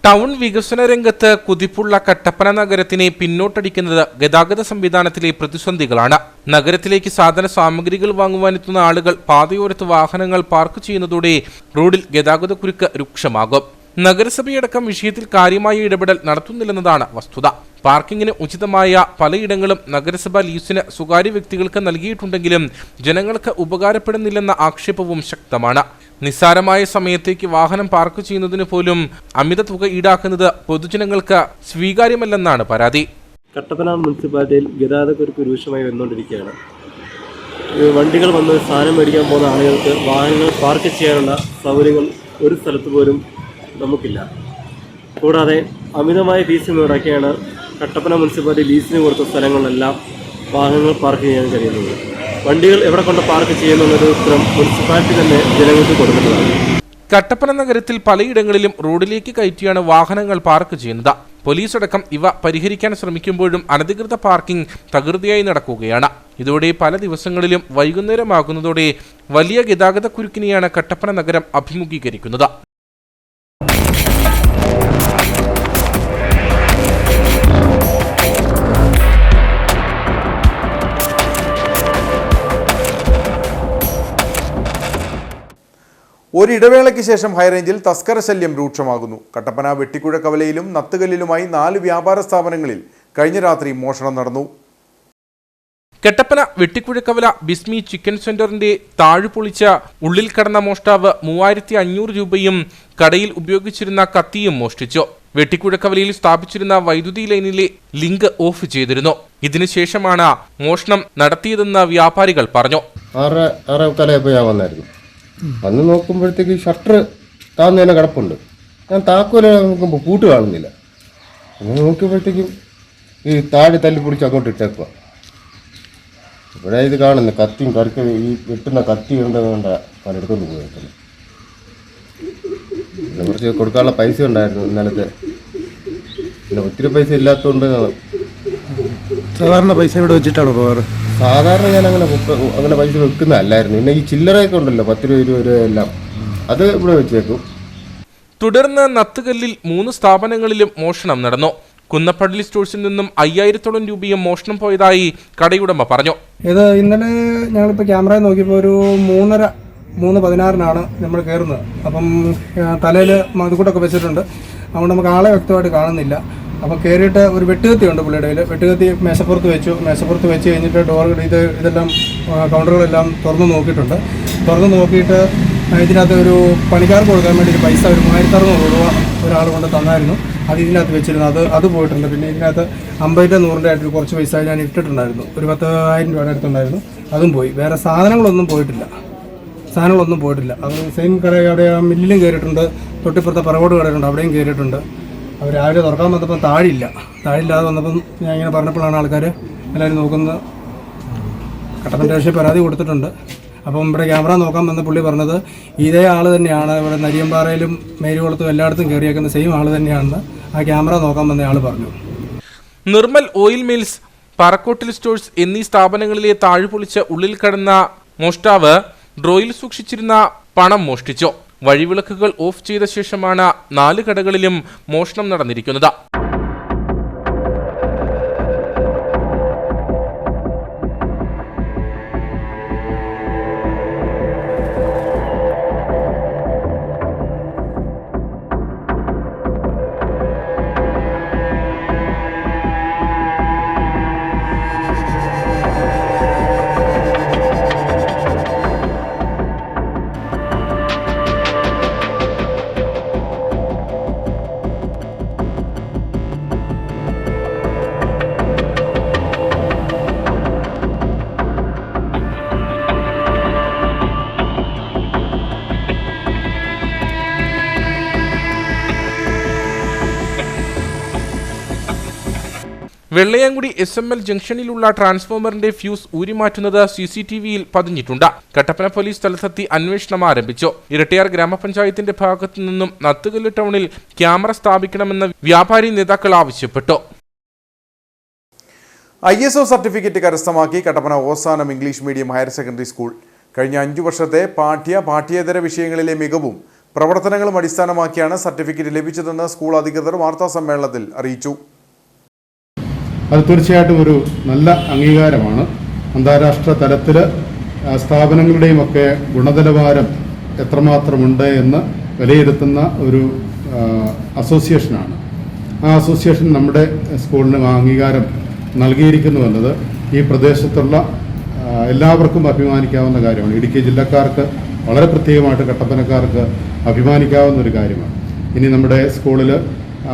ടൗൺ വികസന രംഗത്ത് കുതിപ്പുള്ള കട്ടപ്പന നഗരത്തിനെ പിന്നോട്ടടിക്കുന്നത് ഗതാഗത സംവിധാനത്തിലെ പ്രതിസന്ധികളാണ്. നഗരത്തിലേക്ക് സാധന സാമഗ്രികൾ വാങ്ങുവാനെത്തുന്ന ആളുകൾ പാതയോരത്ത് വാഹനങ്ങൾ പാർക്ക് ചെയ്യുന്നതോടെ റോഡിൽ ഗതാഗതക്കുരുക്ക് രൂക്ഷമാകും. നഗരസഭയടക്കം വിഷയത്തിൽ കാര്യമായ ഇടപെടൽ നടത്തുന്നില്ലെന്നതാണ് വസ്തുത. പാർക്കിങ്ങിന് ഉചിതമായ പലയിടങ്ങളും നഗരസഭ ലീസിന് സ്വകാര്യ വ്യക്തികൾക്ക് നൽകിയിട്ടുണ്ടെങ്കിലും ജനങ്ങൾക്ക് ഉപകാരപ്പെടുന്നില്ലെന്ന ആക്ഷേപവും ശക്തമാണ്. നിസ്സാരമായ സമയത്തേക്ക് വാഹനം പാർക്ക് ചെയ്യുന്നതിന് പോലും അമിത തുക ഈടാക്കുന്നത് പൊതുജനങ്ങൾക്ക് സ്വീകാര്യമല്ലെന്നാണ് പരാതി. കട്ടപ്പന മുനിസിപ്പാലിറ്റിയിൽ ഗതാഗതക്കുരുക്ക് രൂക്ഷമായി വന്നുകൊണ്ടിരിക്കുകയാണ്. വണ്ടികൾ വന്ന് സാധനം മേടിക്കാൻ പോകുന്ന ആളുകൾക്ക് വാഹനങ്ങൾ പാർക്ക് ചെയ്യാനുള്ള സൗകര്യങ്ങൾ ഒരു സ്ഥലത്ത് പോലും നമുക്കില്ല. കൂടാതെ അമിതമായ ഫീസ് മുടക്കിയാണ് കട്ടപ്പന മുനിസിപ്പാലിറ്റി ലീസിന് കൊടുത്ത സ്ഥലങ്ങളിലെല്ലാം വാഹനങ്ങൾ പാർക്ക് ചെയ്യാൻ കഴിയുന്നത്. വണ്ടികൾ എവിടെ കൊണ്ട് പാർക്ക് ചെയ്യുന്നൊരു ഉത്തരം മുനിസിപ്പാലിറ്റി തന്നെ ജനങ്ങൾക്ക് കൊടുക്കുന്നതാണ്. കട്ടപ്പന നഗരത്തിൽ പലയിടങ്ങളിലും റോഡിലേക്ക് കയറ്റിയാണ് വാഹനങ്ങൾ പാർക്ക് ചെയ്യുന്നത്. പോലീസ് അടക്കം ഇവ പരിഹരിക്കാൻ ശ്രമിക്കുമ്പോഴും അനധികൃത പാർക്കിംഗ് തകൃതിയായി നടക്കുകയാണ്. ഇതോടെ പല ദിവസങ്ങളിലും വൈകുന്നേരമാകുന്നതോടെ വലിയ ഗതാഗതക്കുരുക്കിനെയാണ് കട്ടപ്പന നഗരം അഭിമുഖീകരിക്കുന്നത്. ഒരിടവേളയ്ക്ക് ശേഷം ഹൈറേഞ്ചിൽ തസ്കര ശല്യം രൂക്ഷമാകുന്നു. കട്ടപ്പന വെട്ടിക്കുഴ കവലയിലും നത്തുകല്ലിലുമായി 4 വ്യാപാര സ്ഥാപനങ്ങളിൽ കഴിഞ്ഞ രാത്രി മോഷണം നടന്നു. കട്ടപ്പന വെട്ടിക്കുഴക്കവല ബിസ്മി ചിക്കൻ സെന്ററിന്റെ താഴുപൊളിച്ച ഉള്ളിൽ കടന്ന മോഷ്ടാവ് 3500 രൂപയും കടയിൽ ഉപയോഗിച്ചിരുന്ന കത്തിയും മോഷ്ടിച്ചു. വെട്ടിക്കുഴക്കവലയിൽ സ്ഥാപിച്ചിരുന്ന വൈദ്യുതി ലൈനിലെ ലിങ്ക് ഓഫ് ചെയ്തിരുന്നു. ഇതിനുശേഷമാണ് മോഷണം നടത്തിയതെന്ന് വ്യാപാരികൾ പറഞ്ഞു. 6:15 വന്നായിരുന്നു. വന്ന് നോക്കുമ്പോഴത്തേക്ക് ഷട്ടർ താഴ്ന്നതിനെ കിടപ്പുണ്ട്. ഞാൻ താക്കോല് നോക്കുമ്പോൾ പൂട്ട് കാണുന്നില്ല. അങ്ങനെ നോക്കിയപ്പോഴത്തേക്കും ഈ താഴെ തല്ലി പിടിച്ച് അങ്ങോട്ട് ഇട്ടേക്കുക. ഇവിടെ ഇത് കാണുന്നു കത്തിയും കറിക്ക് ഈ വെട്ടുന്ന കത്തി ഉണ്ടെന്നുണ്ട പലയിടത്തോണ്ട് പോയേക്കുന്നു. പിന്നെ കുറച്ച് കൊടുക്കാനുള്ള പൈസ ഉണ്ടായിരുന്നു ഇന്നലത്തെ. പിന്നെ ഒത്തിരി പൈസ ഇല്ലാത്തതുകൊണ്ട് സാധാരണ പൈസ ഇവിടെ വെച്ചിട്ടാണ് പോകാറ്. സാധാരണ ഞാൻ അങ്ങനെ പൈസ വെക്കുന്നതല്ലായിരുന്നു. പിന്നെ ഈ ചില്ലറയൊക്കെ ഉണ്ടല്ലോ 10 രൂപ 20 രൂപ എല്ലാം അത് ഇവിടെ വെച്ചേക്കും. തുടർന്ന് നത്തുകല്ലിൽ 3 സ്ഥാപനങ്ങളിലും മോഷണം നടന്നു. കുന്നപ്പള്ളി സ്റ്റോഴ്സിൽ നിന്നും 5000-ഓളം രൂപയും മോഷണം പോയതായി കടയുടമ പറഞ്ഞു. ഇത് ഇന്നലെ ഞങ്ങളിപ്പോൾ ക്യാമറ നോക്കിയപ്പോൾ ഒരു 3:16 നമ്മൾ കയറുന്നത്. അപ്പം തലയിൽ മതുകൂട്ടൊക്കെ വെച്ചിട്ടുണ്ട്. അതുകൊണ്ട് നമുക്ക് ആളെ വ്യക്തമായിട്ട് കാണുന്നില്ല. അപ്പോൾ കയറിയിട്ട് ഒരു വെട്ടുകത്തി ഉണ്ട് പുള്ളിയുടെ കയ്യിൽ. വെട്ടുകത്തി മേശപ്പുറത്ത് വെച്ച് കഴിഞ്ഞിട്ട് ഇതെല്ലാം കൗണ്ടറുകളെല്ലാം തുറന്ന് നോക്കിയിട്ടുണ്ട്. തുറന്ന് നോക്കിയിട്ട് ഇതിനകത്ത് ഒരു പണിക്കാർക്ക് കൊടുക്കാൻ വേണ്ടി ഒരു പൈസ ഒരു 3600 രൂപ ഒരാൾ കൊണ്ട് തന്നായിരുന്നു. അത് ഇതിനകത്ത് വെച്ചിരുന്നു. അത് പോയിട്ടുണ്ട്. പിന്നെ ഇതിനകത്ത് 50 100 ആയിട്ട് കുറച്ച് പൈസ ഞാൻ ഇട്ടിട്ടുണ്ടായിരുന്നു. ഒരു 10,000 രൂപയുടെ അടുത്തുണ്ടായിരുന്നു. അതും പോയി. വേറെ സാധനങ്ങളൊന്നും പോയിട്ടില്ല. അത് സെയിം കട അവിടെ മില്ലിലും കയറിയിട്ടുണ്ട്. തൊട്ടിപ്പുറത്തെ പറവോട് കടയിലുണ്ട്, അവിടെയും കയറിയിട്ടുണ്ട്. അവർ രാവിലെ തുറക്കാൻ വന്നപ്പോൾ താഴില്ലാതെ വന്നപ്പം ഞാൻ ഇങ്ങനെ പറഞ്ഞപ്പോഴാണ് ആൾക്കാർ എല്ലാവരും നോക്കുന്നത്. കട്ടപ്പന സ്റ്റേഷനിൽ പരാതി കൊടുത്തിട്ടുണ്ട്. അപ്പം ഇവിടെ ക്യാമറ നോക്കാൻ വന്ന പുള്ളി പറഞ്ഞത് ഇതേ ആൾ തന്നെയാണ് ഇവിടെ നരിയമ്പാറയിലും മേരികുളത്തും എല്ലായിടത്തും കയറിയേക്കുന്ന സെയിം ആൾ തന്നെയാണെന്ന് ആ ക്യാമറ നോക്കാൻ വന്ന ആൾ പറഞ്ഞു. നിർമ്മൽ ഓയിൽ മിൽസ്, പറക്കോട്ടിൽ സ്റ്റോഴ്സ് എന്നീ സ്ഥാപനങ്ങളിലെ താഴുപൊളിച്ച് ഉള്ളിൽ കടന്ന മോഷ്ടാവ് ഡ്രോയിൽ സൂക്ഷിച്ചിരുന്ന പണം മോഷ്ടിച്ചു. വഴിവിളക്കുകൾ ഓഫ് ചെയ്ത ശേഷമാണ് 4 കടകളിലും മോഷണം നടന്നിരിക്കുന്നത്. വെള്ളയാങ്കുടി SML ജംഗ്ഷനിലുള്ള ട്രാൻസ്ഫോമറിന്റെ ഫ്യൂസ് ഊരിമാറ്റുന്നത് CCTVയിൽ പതിഞ്ഞിട്ടുണ്ട്. കട്ടപ്പന പോലീസ് സ്ഥലത്തെത്തി അന്വേഷണം ആരംഭിച്ചു. ഇരട്ടിയാർ ഗ്രാമപഞ്ചായത്തിന്റെ ഭാഗത്തു നിന്നും നത്തുകല്ല് ടൗണിൽ ക്യാമറ സ്ഥാപിക്കണമെന്ന് വ്യാപാരി നേതാക്കൾ ആവശ്യപ്പെട്ടു. ISO സർട്ടിഫിക്കറ്റ് കരസ്ഥമാക്കി Kattappana ഓസാനം English medium higher secondary school. കഴിഞ്ഞ 5 വർഷത്തെ പാഠ്യേതര വിഷയങ്ങളിലെ മികവും പ്രവർത്തനങ്ങളും അടിസ്ഥാനമാക്കിയാണ് സർട്ടിഫിക്കറ്റ് ലഭിച്ചതെന്ന് സ്കൂൾ അധികൃതർ വാർത്താസമ്മേളനത്തിൽ അറിയിച്ചു. അത് തീർച്ചയായിട്ടും ഒരു നല്ല അംഗീകാരമാണ്. അന്താരാഷ്ട്ര തലത്തിൽ സ്ഥാപനങ്ങളുടെയും ഒക്കെ ഗുണനിലവാരം എത്രമാത്രമുണ്ട് എന്ന് വിലയിരുത്തുന്ന ഒരു അസോസിയേഷനാണ്. ആ അസോസിയേഷൻ നമ്മുടെ സ്കൂളിന് അംഗീകാരം നൽകിയിരിക്കുന്നു എന്നത് ഈ പ്രദേശത്തുള്ള എല്ലാവർക്കും അഭിമാനിക്കാവുന്ന കാര്യമാണ്. ഇടുക്കി ജില്ലക്കാർക്ക് വളരെ പ്രത്യേകമായിട്ട് കട്ടപ്പനക്കാർക്ക് അഭിമാനിക്കാവുന്ന ഒരു കാര്യമാണ്. ഇനി നമ്മുടെ സ്കൂളിൽ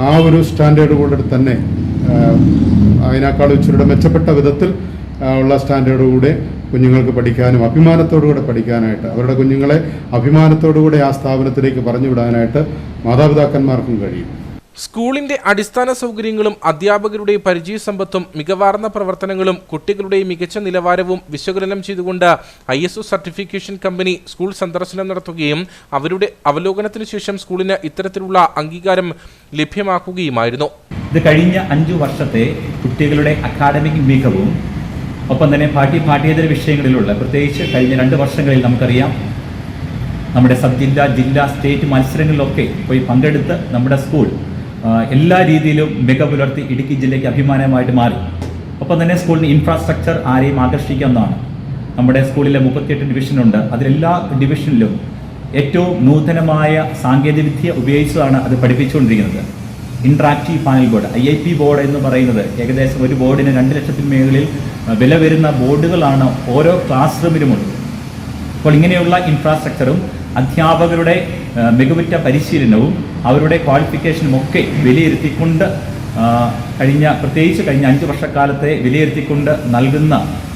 ആ ഒരു സ്റ്റാൻഡേർഡ് കൂടെ തന്നെ അതിനേക്കാൾ ഇച്ചിരിയുടെ മെച്ചപ്പെട്ട വിധത്തിൽ ഉള്ള സ്റ്റാൻഡേർഡുകൂടെ കുഞ്ഞുങ്ങൾക്ക് പഠിക്കാനും അഭിമാനത്തോടുകൂടെ പഠിക്കാനായിട്ട് അവരുടെ കുഞ്ഞുങ്ങളെ അഭിമാനത്തോടുകൂടെ ആ സ്ഥാപനത്തിലേക്ക് പറഞ്ഞു വിടാനായിട്ട് മാതാപിതാക്കന്മാർക്കും കഴിയും. സ്കൂളിന്റെ അടിസ്ഥാന സൗകര്യങ്ങളും അധ്യാപകരുടെ പരിചയസമ്പത്തും മികവാർന്ന പ്രവർത്തനങ്ങളും കുട്ടികളുടെ മികച്ച നിലവാരവും വിശകലനം ചെയ്തുകൊണ്ട് ISO സർട്ടിഫിക്കേഷൻ കമ്പനി സ്കൂൾ സന്ദർശനം നടത്തുകയും അവരുടെ അവലോകനത്തിനു ശേഷം സ്കൂളിന് ഇത്തരത്തിലുള്ള അംഗീകാരം ലഭ്യമാക്കുകയുമായിരുന്നു. ഇത് കഴിഞ്ഞ 5 വർഷത്തെ കുട്ടികളുടെ അക്കാഡമിക് മികവും ഒപ്പം തന്നെ പാഠ്യേതര വിഷയങ്ങളിലുള്ള പ്രത്യേകിച്ച് കഴിഞ്ഞ 2 വർഷങ്ങളിൽ നമുക്കറിയാം നമ്മുടെ സബ് ജില്ലാ സ്റ്റേറ്റ് മത്സരങ്ങളിലൊക്കെ പോയി പങ്കെടുത്ത് നമ്മുടെ സ്കൂൾ എല്ലാ രീതിയിലും മികവ് പുലർത്തി ഇടുക്കി ജില്ലയ്ക്ക് അഭിമാനമായിട്ട് മാറി. ഒപ്പം തന്നെ സ്കൂളിന് ഇൻഫ്രാസ്ട്രക്ചർ ആരെയും ആകർഷിക്കാവുന്നതാണ്. നമ്മുടെ സ്കൂളിലെ 38 ഡിവിഷനുണ്ട്. അതിലെല്ലാ ഡിവിഷനിലും ഏറ്റവും നൂതനമായ സാങ്കേതികവിദ്യ ഉപയോഗിച്ചാണ് അത് പഠിപ്പിച്ചുകൊണ്ടിരിക്കുന്നത്. Interactive panel board, IIP board എന്ന് പറയുന്നത് ഏകദേശം ഒരു ബോർഡിന് 2 ലക്ഷത്തിന് മുകളിൽ വില വരുന്ന ബോർഡുകളാണ് ഓരോ ക്ലാസ് റൂമിലുമുള്ളത്. അപ്പോൾ ഇങ്ങനെയുള്ള ഇൻഫ്രാസ്ട്രക്ചറും അധ്യാപകരുടെ മികവുറ്റ പരിശീലനവും അവരുടെ ക്വാളിഫിക്കേഷനും ഒക്കെ വിലയിരുത്തിക്കൊണ്ട് പ്രത്യേകിച്ച് കഴിഞ്ഞ 5 വർഷക്കാലത്തെ വിലയിരുത്തിക്കൊണ്ട് നൽകുന്ന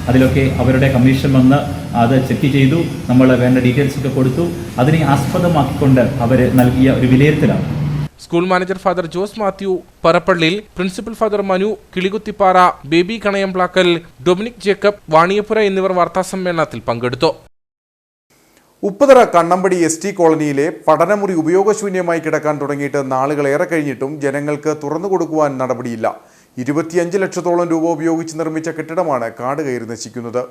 അതിലൊക്കെ അവരുടെ കമ്മീഷൻ വന്ന് അത് ചെക്ക് ചെയ്തു, നമ്മൾ വേണ്ട ഡീറ്റെയിൽസ് ഒക്കെ കൊടുത്തു. അതിനെ ആസ്പദമാക്കിക്കൊണ്ട് അവർ നൽകിയ ഒരു വിലയിരുത്തലാണ്. School manager father Jose Mathew Parappalliyil, principal father Manu Kilikuthippara, Baby Kanayamplackal, Dominic Jacob Vaniyapura എന്നിവർ വാർത്താസമ്മേളനത്തിൽ പങ്കെടുത്തു. ഉപ്പുതറ കണ്ണമ്പടി ST കോളനിയിലെ പഠനമുറി ഉപയോഗശൂന്യമായി കിടക്കാൻ തുടങ്ങിയിട്ട് നാളുകളേറെ കഴിഞ്ഞിട്ടും ജനങ്ങൾക്ക് തുറന്നു കൊടുക്കുവാൻ നടപടിയില്ല. 25 ലക്ഷത്തോളം രൂപ ഉപയോഗിച്ച് നിർമ്മിച്ച കെട്ടിടമാണ് കാട് കയറി നശിക്കുന്നത്.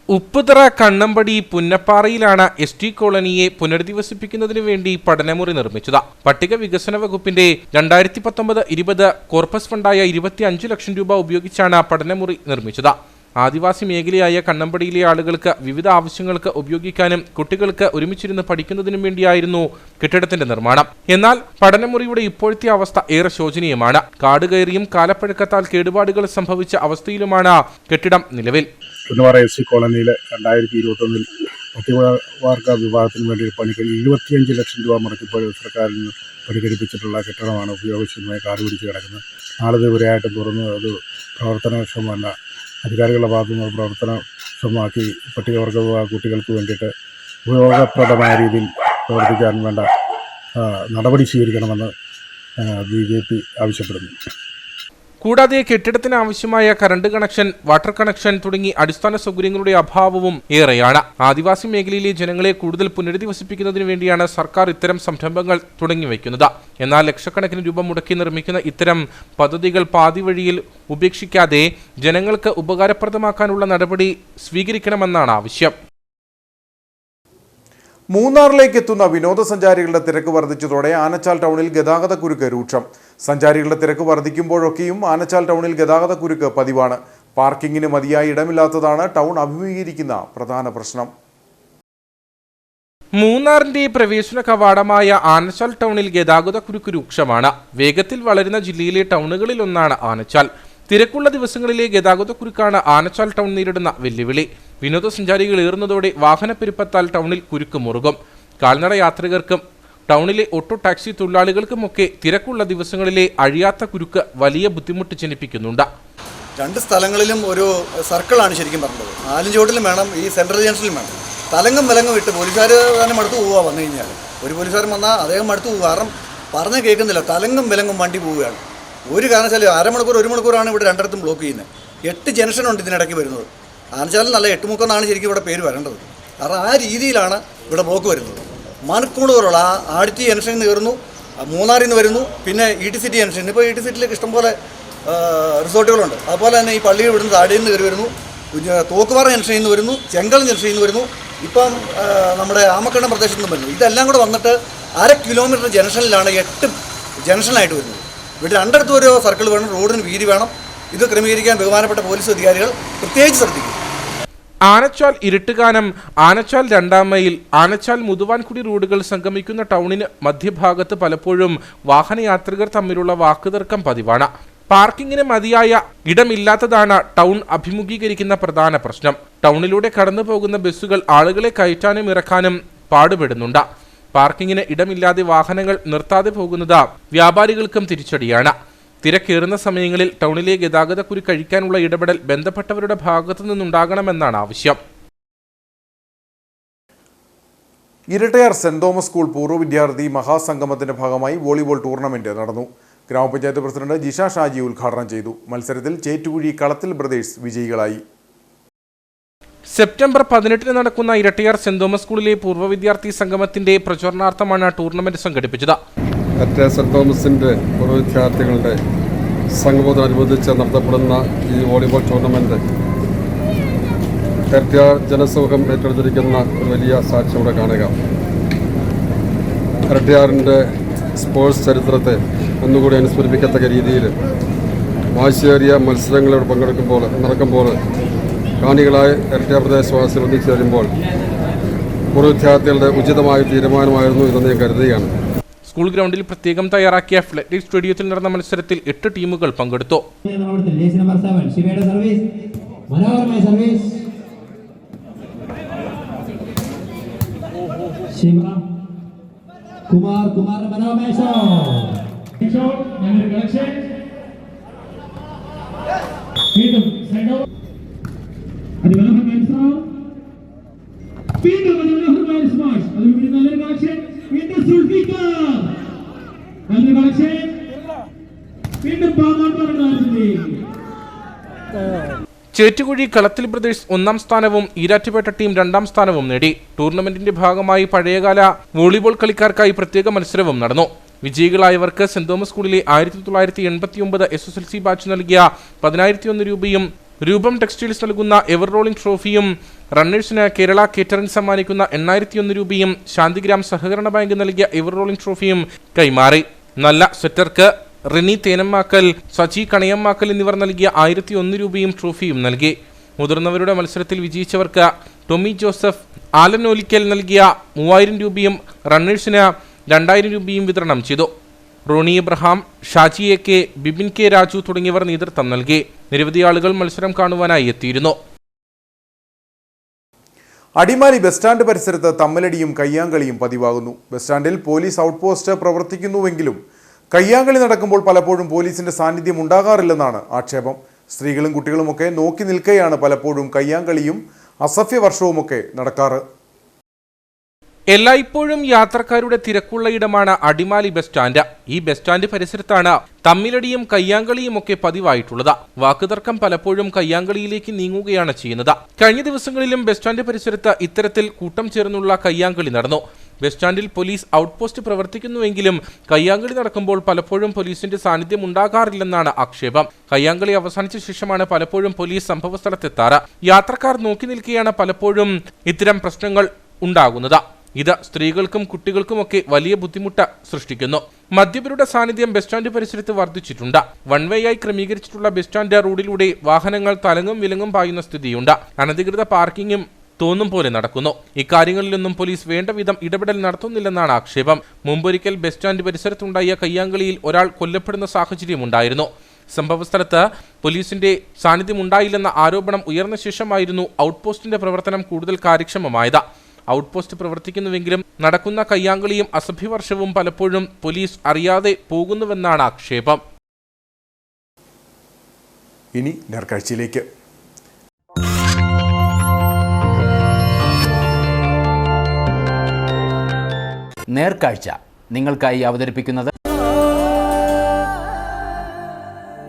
ഉപ്പുതറ കണ്ണമ്പടി പുന്നപ്പാറയിലാണ് ST കോളനിയെ പുനരധിവസിപ്പിക്കുന്നതിനു വേണ്ടി പഠനമുറി നിർമ്മിച്ചത്. പട്ടിക വികസന വകുപ്പിന്റെ 2019-20 കോർപ്പസ് ഫണ്ടായ 25 ലക്ഷം രൂപ ഉപയോഗിച്ചാണ് പഠനമുറി നിർമ്മിച്ചത്. ആദിവാസി മേഖലയായ കണ്ണമ്പടിയിലെ ആളുകൾക്ക് വിവിധ ആവശ്യങ്ങൾക്ക് ഉപയോഗിക്കാനും കുട്ടികൾക്ക് ഒരുമിച്ചിരുന്ന് പഠിക്കുന്നതിനും വേണ്ടിയായിരുന്നു കെട്ടിടത്തിന്റെ നിർമ്മാണം. എന്നാൽ പഠനമുറിയുടെ ഇപ്പോഴത്തെ അവസ്ഥ ഏറെ ശോചനീയമാണ്. കാട് കയറിയും കാലപ്പഴക്കത്താൽ കേടുപാടുകൾ സംഭവിച്ച അവസ്ഥയിലുമാണ് കെട്ടിടം നിലവിൽ. പുന്നപ്പാറ ST കോളനിയിലെ 2021 പട്ടികവർഗ വിഭാഗത്തിന് വേണ്ടി 25 ലക്ഷം രൂപ മുടക്കിപ്പോൾ സർക്കാരിൽ നിന്ന് പരിഹരിപ്പിച്ചിട്ടുള്ള കെട്ടിടമാണ് ഉപയോഗശൂന്യമായി കാട് പിടിച്ച് കിടക്കുന്നത്. നാളിതുവരെയായിട്ടും തുറന്ന് അത് പ്രവർത്തനക്ഷമമല്ല. അധികാരികളുടെ ഭാഗത്തു നിന്ന് പ്രവർത്തനക്ഷമമാക്കി പട്ടികവർഗ വിഭാഗ കുട്ടികൾക്ക് വേണ്ടിയിട്ട് ഉപയോഗപ്രദമായ രീതിയിൽ പ്രവർത്തിക്കാൻ വേണ്ട നടപടി സ്വീകരിക്കണമെന്ന് BJP ആവശ്യപ്പെടുന്നു. കൂടാതെ കെട്ടിടത്തിന് ആവശ്യമായ കറണ്ട് കണക്ഷൻ, വാട്ടർ കണക്ഷൻ തുടങ്ങി അടിസ്ഥാന സൗകര്യങ്ങളുടെ അഭാവവും ഏറെയാണ്. ആദിവാസി മേഖലയിലെ ജനങ്ങളെ കൂടുതൽ പുനരധിവസിപ്പിക്കുന്നതിനു വേണ്ടിയാണ് സർക്കാർ ഇത്തരം സംരംഭങ്ങൾ തുടങ്ങിവെക്കുന്നത്. എന്നാൽ ലക്ഷക്കണക്കിന് രൂപ മുടക്കി നിർമ്മിക്കുന്ന ഇത്തരം പദ്ധതികൾ പാതി വഴിയിൽ ഉപേക്ഷിക്കാതെ ജനങ്ങൾക്ക് ഉപകാരപ്രദമാക്കാനുള്ള നടപടി സ്വീകരിക്കണമെന്നാണ് ആവശ്യം. മൂന്നാറിലേക്ക് എത്തുന്ന വിനോദസഞ്ചാരികളുടെ തിരക്ക് വർദ്ധിച്ചതോടെ ആനച്ചാൽ ടൗണിൽ ഗതാഗതക്കുരുക്ക് രൂക്ഷം. സഞ്ചാരികളുടെ തിരക്ക് വർദ്ധിക്കുമ്പോഴൊക്കെയും ആനച്ചാൽ ടൗണിൽ ഗതാഗതക്കുരുക്ക് പതിവാണ്. പാർക്കിങ്ങിന് മതിയായ ഇടമില്ലാത്തതാണ് ടൗൺ അഭിമുഖീകരിക്കുന്ന പ്രധാന പ്രശ്നം. മൂന്നാറിന്റെ പ്രവേശന കവാടമായ ആനച്ചാൽ ടൗണിൽ ഗതാഗതക്കുരുക്ക് രൂക്ഷമാണ്. വേഗത്തിൽ വളരുന്ന ജില്ലയിലെ ടൗണുകളിൽ ഒന്നാണ് ആനച്ചാൽ. തിരക്കുള്ള ദിവസങ്ങളിലെ ഗതാഗതക്കുരുക്കാണ് ആനച്ചാൽ ടൗൺ നേരിടുന്ന വെല്ലുവിളി. വിനോദസഞ്ചാരികൾ ഏറുന്നതോടെ വാഹനപ്പെരുപ്പത്താൽ ടൗണിൽ കുരുക്ക് മുറുകും. കാൽനട യാത്രികർക്കും ടൗണിലെ ഓട്ടോ ടാക്സി തൊഴിലാളികൾക്കുമൊക്കെ തിരക്കുള്ള ദിവസങ്ങളിലെ അഴിയാത്ത കുരുക്ക് വലിയ ബുദ്ധിമുട്ട് ജനിപ്പിക്കുന്നുണ്ട്. 2 സ്ഥലങ്ങളിലും ഒരു സർക്കിളാണ് ശരിക്കും പറഞ്ഞത്. ആലഞ്ചോട്ടിലും വേണം, ഈ സെൻട്രൽ ജംഗ്ഷനിലും വേണം. തലങ്കം വിലങ്ങും വിട്ട് പോലീസുകാർ തന്നെ മടുത്ത് പോവുക. വന്നു കഴിഞ്ഞാൽ ഒരു പോലീസുകാരൻ വന്നാൽ അദ്ദേഹം മടുത്ത് പോകുക. കാരണം പറഞ്ഞ് കേൾക്കുന്നില്ല, തലങ്കം വിലങ്ങും വണ്ടി പോവുകയാണ്. ഒരു കാരണവശാലും 1/2 മണിക്കൂർ 1 മണിക്കൂറാണ് ഇവിടെ 2 ബ്ലോക്ക് ചെയ്യുന്നത്. 8 ജംഗ്ഷനുണ്ട് ഇതിനിടയ്ക്ക് വരുന്നത്. ആനച്ചാലും നല്ല 8 മുക്കെന്നാണ് ശരിക്കും ഇവിടെ പേര് വരേണ്ടത്. കാരണം ആ രീതിയിലാണ് ഇവിടെ ബ്ലോക്ക് വരുന്നത്. മണിക്കൂറുകളുള്ള ആടിറ്റി ജംഗ്ഷനിൽ നിന്ന് കയറുന്നു, മൂന്നാറിൽ നിന്ന് വരുന്നു, പിന്നെ ETC ജംഗ്ഷൻ. ഇപ്പോൾ ETC ഇഷ്ടംപോലെ റിസോർട്ടുകളുണ്ട്. അതുപോലെ തന്നെ ഈ പള്ളിയിൽ വിടുന്ന താടിയിൽ നിന്ന് കയറി വരുന്നു, തോക്കുപാറ ജംഗ്ഷനിൽ നിന്ന് വരുന്നു, ചെങ്കൽ ജംഗ്ഷനിൽ നിന്ന് വരുന്നു, ഇപ്പം നമ്മുടെ ആമക്കണ്ടം പ്രദേശത്ത് നിന്ന് വരുന്നു. ഇതെല്ലാം കൂടെ വന്നിട്ട് 1/2 കിലോമീറ്റർ ജംഗ്ഷനിലാണ് 8 ജംഗ്ഷനായിട്ട് വരുന്നത്. ഇവിടെ 2 ഓരോ സർക്കിൾ വേണം, റോഡിന് വീതി വേണം. ഇത് ക്രമീകരിക്കാൻ ബഹുമാനപ്പെട്ട പോലീസ് അധികാരികൾ പ്രത്യേകിച്ച് ശ്രദ്ധിക്കും. ആനച്ചാൽ ഇരുട്ടുകാനം, ആനച്ചാൽ 2-ാം മൈൽ, ആനച്ചാൽ മുതുവാൻകുടി റോഡുകൾ സംഗമിക്കുന്ന ടൗണിന് മധ്യഭാഗത്ത് പലപ്പോഴും വാഹനയാത്രികർ തമ്മിലുള്ള വാക്കുതർക്കം പതിവാണ്. പാർക്കിങ്ങിന് മതിയായ ഇടമില്ലാത്തതാണ് ടൗൺ അഭിമുഖീകരിക്കുന്ന പ്രധാന പ്രശ്നം. ടൗണിലൂടെ കടന്നു പോകുന്ന ബസ്സുകൾ ആളുകളെ കയറ്റാനും ഇറക്കാനും പാടുപെടുന്നുണ്ട്. പാർക്കിങ്ങിന് ഇടമില്ലാതെ വാഹനങ്ങൾ നിർത്താതെ പോകുന്നത് വ്യാപാരികൾക്കും തിരിച്ചടിയാണ്. തിരക്കേറുന്ന സമയങ്ങളിൽ ടൗണിലെ ഗതാഗതക്കുരുക്ക് കഴിക്കാനുള്ള ഇടപെടൽ ബന്ധപ്പെട്ടവരുടെ ഭാഗത്തു നിന്നുണ്ടാകണമെന്നാണ് ആവശ്യം. ഇരട്ടയാർ സെന്റ് തോമസ് സ്കൂൾ പൂർവ്വ വിദ്യാർത്ഥി മഹാസംഗമത്തിന്റെ ഭാഗമായി വോളിബോൾ ടൂർണമെന്റ് നടന്നു. ഗ്രാമപഞ്ചായത്ത് പ്രസിഡന്റ് ജിഷ ഷാജി ഉദ്ഘാടനം ചെയ്തു. മത്സരത്തിൽ ചേറ്റുകുഴി കളത്തിൽ ബ്രദേഴ്സ് വിജയികളായി. സെപ്റ്റംബർ 18 നടക്കുന്ന ഇരട്ടയാർ സെന്റ് തോമസ് സ്കൂളിലെ പൂർവ്വ വിദ്യാർത്ഥി സംഗമത്തിന്റെ പ്രചരണാർത്ഥമാണ് ടൂർണമെന്റ് സംഘടിപ്പിച്ചത്. സെന്റ് തോമസിന്റെ പൂർവ്വ വിദ്യാർത്ഥികളുടെ സംഗമത്തോടനുബന്ധിച്ച് നടത്തപ്പെടുന്ന ഈ വോളിബോൾ ടൂർണമെന്റ് ഇരട്ടയാർ ജനസമൂഹം ഏറ്റെടുത്തിരിക്കുന്ന ഒരു വലിയ സാക്ഷ്യം ഇവിടെ കാണുക. ഇരട്ടയാറിൻ്റെ സ്പോർട്സ് ചരിത്രത്തെ ഒന്നുകൂടി അനുസ്മരിപ്പിക്കത്തക്ക രീതിയിൽ വാശിയേറിയ മത്സരങ്ങളോട് നടക്കുമ്പോൾ കാണികളായ ഇരട്ടയാർ പ്രദേശവാസികൾ ഒന്നിച്ചേരുമ്പോൾ പൂർവ്വ വിദ്യാർത്ഥികളുടെ ഉചിതമായ തീരുമാനമായിരുന്നു ഇതെന്ന് ഞാൻ കരുതുകയാണ്. സ്കൂൾ ഗ്രൗണ്ടിൽ പ്രത്യേകം തയ്യാറാക്കിയ ഫ്ലഡ് ലൈറ്റ് സ്റ്റേഡിയത്തിൽ നടന്ന മത്സരത്തിൽ 8 ടീമുകൾ പങ്കെടുത്തു. ചേറ്റുകുഴി കളത്തിൽ ബ്രദേഴ്സ് 1ാം സ്ഥാനവും ഈരാറ്റുപേട്ട ടീം 2ാം സ്ഥാനവും നേടി. ടൂർണമെന്റിന്റെ ഭാഗമായി പഴയകാല വോളിബോൾ കളിക്കാർക്കായി പ്രത്യേക മത്സരവും നടന്നു. വിജയികളായവർക്ക് സെന്റ് തോമസ് സ്കൂളിലെ 1989 SSLC ബാച്ച് നൽകിയ 10,001 രൂപയും രൂപം ടെക്സ്റ്റൈൽസ് നൽകുന്ന എവർ റോളിംഗ് ട്രോഫിയും റണ്ണേഴ്സിന് കേരള കേറ്ററിംഗ് സമ്മാനിക്കുന്ന 8,001 രൂപയും ശാന്തിഗ്രാം സഹകരണ ബാങ്ക് നൽകിയ എവർ റോളിംഗ് ട്രോഫിയും കൈമാറി. നല്ല സെറ്റർക്ക് റിനി തേനമ്മാക്കൽ, സജി കണയമ്മാക്കൽ എന്നിവർ നൽകിയ 1,001 രൂപയും ട്രോഫിയും നൽകി. മുതിർന്നവരുടെ മത്സരത്തിൽ വിജയിച്ചവർക്ക് ടോമി ജോസഫ് ആലനോലിക്കൽ നൽകിയ 3,000 രൂപയും റണ്ണേഴ്സിന് 2,000 രൂപയും വിതരണം ചെയ്തു. റോണി എബ്രഹാം, ഷാജി AK, ബിബിൻ K രാജു തുടങ്ങിയവർ നേതൃത്വം നൽകി. നിരവധി ആളുകൾ മത്സരം കാണുവാനായി എത്തിയിരുന്നു. അടിമാലി ബസ് സ്റ്റാൻഡ് പരിസരത്ത് തമ്മിലടിയും കയ്യാങ്കളിയും പതിവാകുന്നു. ബസ് സ്റ്റാൻഡിൽ പോലീസ് ഔട്ട് പോസ്റ്റ് പ്രവർത്തിക്കുന്നുവെങ്കിലും കയ്യാങ്കളി നടക്കുമ്പോൾ പലപ്പോഴും പോലീസിന്റെ സാന്നിധ്യം ഉണ്ടാകാറില്ലെന്നാണ് ആക്ഷേപം. സ്ത്രീകളും കുട്ടികളുമൊക്കെ നോക്കി നിൽക്കെയാണ് പലപ്പോഴും കയ്യാങ്കളിയും അസഭ്യവർഷവുമൊക്കെ നടക്കാറ്. എല്ലായ്പ്പോഴും യാത്രക്കാരുടെ തിരക്കുള്ള ഇടമാണ് അടിമാലി ബസ് സ്റ്റാൻഡ്. ഈ ബസ് സ്റ്റാൻഡ് പരിസരത്താണ് തമ്മിലടിയും കയ്യാങ്കളിയും ഒക്കെ പതിവായിട്ടുള്ളത്. വാക്കുതർക്കം പലപ്പോഴും കയ്യാങ്കളിയിലേക്ക് നീങ്ങുകയാണ് ചെയ്യുന്നത്. കഴിഞ്ഞ ദിവസങ്ങളിലും ബസ് സ്റ്റാൻഡ് പരിസരത്ത് ഇത്തരത്തിൽ കൂട്ടം ചേർന്നുള്ള കയ്യാങ്കളി നടന്നു. ബസ് സ്റ്റാൻഡിൽ പോലീസ് ഔട്ട് പോസ്റ്റ് പ്രവർത്തിക്കുന്നുവെങ്കിലും കയ്യാങ്കളി നടക്കുമ്പോൾ പലപ്പോഴും പോലീസിന്റെ സാന്നിധ്യം ഉണ്ടാകാറില്ലെന്നാണ് ആക്ഷേപം. കയ്യാങ്കളി അവസാനിച്ച ശേഷമാണ് പലപ്പോഴും പോലീസ് സംഭവസ്ഥലത്തെത്താറ്. യാത്രക്കാർ നോക്കി നിൽക്കെയാണ് പലപ്പോഴും ഇത്തരം പ്രശ്നങ്ങൾ ഉണ്ടാകുന്നത്. ഇത് സ്ത്രീകൾക്കും കുട്ടികൾക്കുമൊക്കെ വലിയ ബുദ്ധിമുട്ട് സൃഷ്ടിക്കുന്നു. മദ്യപരുടെ സാന്നിധ്യം ബസ് സ്റ്റാൻഡ് പരിസരത്ത് വർദ്ധിച്ചിട്ടുണ്ട്. വൺ വേ ആയി ക്രമീകരിച്ചിട്ടുള്ള ബസ് സ്റ്റാൻഡ് റോഡിലൂടെ വാഹനങ്ങൾ തലങ്ങും വിലങ്ങും പായുന്ന സ്ഥിതിയുണ്ട്. അനധികൃത പാർക്കിങ്ങും തോന്നും പോലെ നടക്കുന്നു. ഇക്കാര്യങ്ങളിലൊന്നും പോലീസ് വേണ്ട വിധം ഇടപെടൽ നടത്തുന്നില്ലെന്നാണ് ആക്ഷേപം. മുമ്പൊരിക്കൽ ബസ് സ്റ്റാൻഡ് പരിസരത്തുണ്ടായ കയ്യാങ്കളിയിൽ ഒരാൾ കൊല്ലപ്പെടുന്ന സാഹചര്യമുണ്ടായിരുന്നു. സംഭവസ്ഥലത്ത് പോലീസിന്റെ സാന്നിധ്യം ഉണ്ടായില്ലെന്ന ആരോപണം ഉയർന്ന ശേഷമായിരുന്നു ഔട്ട് പോസ്റ്റിന്റെ പ്രവർത്തനം കൂടുതൽ കാര്യക്ഷമമായത്. ഔട്ട് പോസ്റ്റ് പ്രവർത്തിക്കുന്നുവെങ്കിലും നടക്കുന്ന കയ്യാങ്കളിയും അസഭ്യവർഷവും പലപ്പോഴും പോലീസ് അറിയാതെ പോകുന്നുവെന്നാണ് ആക്ഷേപം. ഇനി നേർക്കാഴ്ചയിലേക്ക്. നേർക്കാഴ്ച നിങ്ങൾക്കായി അവതരിപ്പിക്കുന്നത്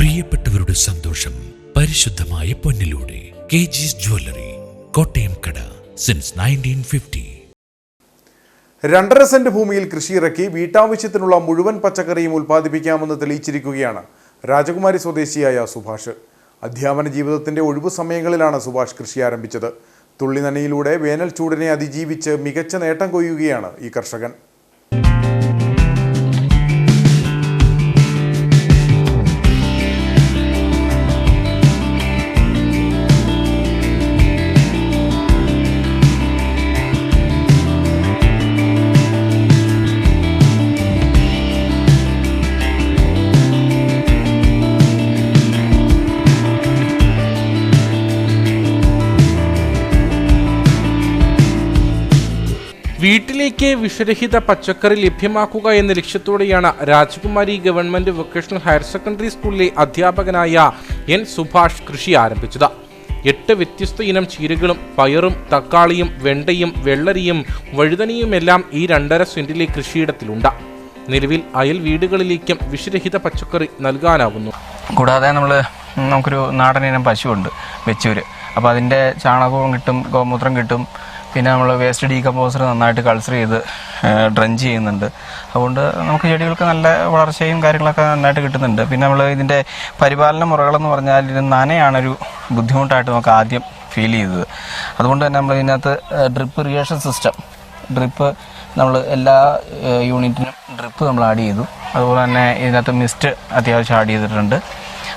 പ്രിയപ്പെട്ടവരുടെ സന്തോഷം പരിശുദ്ധമായ പൊന്നിലൂടെ KG's ജ്വല്ലറി, കോട്ടയം കട, സിൻസ് 1950. 2.5 സെന്റ് ഭൂമിയിൽ കൃഷി ഇറക്കി വീട്ടാവശ്യത്തിനുള്ള മുഴുവൻ പച്ചക്കറിയും ഉൽപ്പാദിപ്പിക്കാമെന്ന് തെളിയിച്ചിരിക്കുകയാണ് രാജകുമാരി സ്വദേശിയായ സുഭാഷ്. അധ്യാപന ജീവിതത്തിന്റെ ഒഴിവു സമയങ്ങളിലാണ് സുഭാഷ് കൃഷി ആരംഭിച്ചത്. തുള്ളി നനയിലൂടെ വേനൽ ചൂടിനെ അതിജീവിച്ച് മികച്ച നേട്ടം കൊയ്യുകയാണ് ഈ കർഷകൻ. വീട്ടിലേക്ക് വിഷരഹിത പച്ചക്കറി ലഭ്യമാക്കുക എന്ന ലക്ഷ്യത്തോടെയാണ് രാജകുമാരി ഗവൺമെന്റ് വൊക്കേഷണൽ ഹയർ സെക്കൻഡറി സ്കൂളിലെ അധ്യാപകനായ N. സുഭാഷ് കൃഷി ആരംഭിച്ചത്. 8 വ്യത്യസ്ത ഇനം ചീരകളും പയറും തക്കാളിയും വെണ്ടയും വെള്ളരിയും വഴുതനയുമെല്ലാം ഈ 2.5 സെന്റിലെ കൃഷിയിടത്തിലുണ്ട്. നിലവിൽ അയൽ വീടുകളിലേക്കും വിഷരഹിത പച്ചക്കറി നൽകാനാവുന്നു. കൂടാതെ നമുക്കൊരു നാടൻ ഇനം പശുവുണ്ട്, വെച്ചൂര്. അപ്പോൾ അതിൻ്റെ ചാണകവും കിട്ടും, ഗോമൂത്രം കിട്ടും. പിന്നെ നമ്മൾ വേസ്റ്റ് ഡീകമ്പോസർ നന്നായിട്ട് കൾച്ചർ ചെയ്ത് ഡ്രഞ്ച് ചെയ്യുന്നുണ്ട്. അതുകൊണ്ട് നമുക്ക് ചെടികൾക്ക് നല്ല വളർച്ചയും കാര്യങ്ങളൊക്കെ നന്നായിട്ട് കിട്ടുന്നുണ്ട്. പിന്നെ നമ്മൾ ഇതിൻ്റെ പരിപാലന മുറകളെന്ന് പറഞ്ഞാൽ ഇത് നനയാണൊരു ബുദ്ധിമുട്ടായിട്ട് നമുക്ക് ആദ്യം ഫീൽ ചെയ്തത്. അതുകൊണ്ട് തന്നെ നമ്മൾ ഇതിനകത്ത് ഡ്രിപ്പ് ഇറിഗേഷൻ സിസ്റ്റം, നമ്മൾ എല്ലാ യൂണിറ്റിനും ഡ്രിപ്പ് നമ്മൾ ആഡ് ചെയ്തു. അതുപോലെ തന്നെ ഇതിനകത്ത് മിസ്റ്റ് അത്യാവശ്യം ആഡ് ചെയ്തിട്ടുണ്ട്.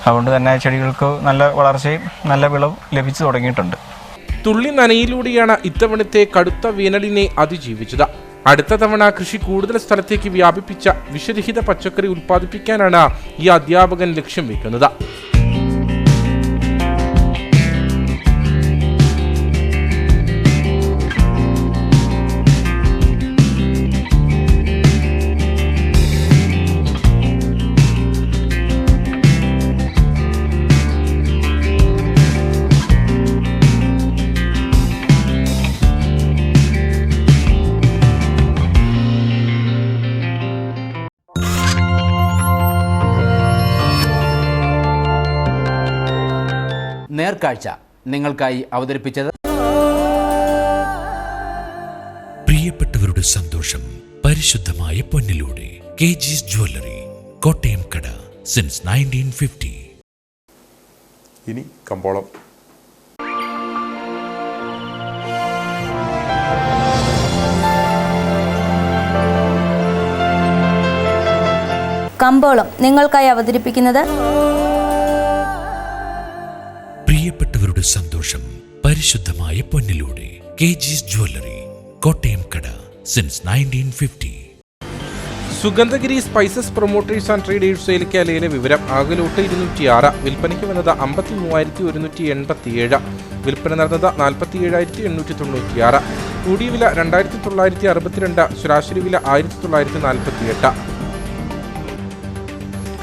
അതുകൊണ്ട് തന്നെ ചെടികൾക്ക് നല്ല വളർച്ചയും നല്ല വിളവും ലഭിച്ചു തുടങ്ങിയിട്ടുണ്ട്. തുള്ളി നനയിലൂടെയാണ് ഇത്തവണത്തെ കടുത്ത വേനലിനെ അതിജീവിച്ചത്. അടുത്ത തവണ കൃഷി കൂടുതൽ സ്ഥലത്തേക്ക് വ്യാപിപ്പിച്ച വിഷരഹിത പച്ചക്കറി ഉൽപ്പാദിപ്പിക്കാനാണ് ഈ അധ്യാപകൻ ലക്ഷ്യം വെക്കുന്നത്. നേർക്കാഴ്ച നിങ്ങൾക്കായി അവതരിപ്പിച്ചത് പ്രിയപ്പെട്ടവരുടെ സന്തോഷം പരിശുദ്ധമായ പൊന്നിലൂടെ കെജിസ് ജ്വല്ലറി, കോട്ടയം കട, സിൻസ് 1950. ഇനി കമ്പോളം. കമ്പോളം നിങ്ങൾക്കായി അവതരിപ്പിക്കുന്നത് പ്രിയപ്പെട്ടവരുടെ സന്തോഷം പരിശുദ്ധമായ പൊന്നിലൂടെ കെജിസ് ജ്വല്ലറി, കോട്ടയം കട, since 1950. Sugandhagiri spices promoters and traders ഏലക്കാലയിലെ വിവരം. ആകെ ലോട്ട് 206, വിൽപ്പനയ്ക്ക് വന്നത് 53,187, വിൽപ്പന നടന്നത് 47,896. കൂടിയ വില 2,962, ശരാശരി വില 1,948.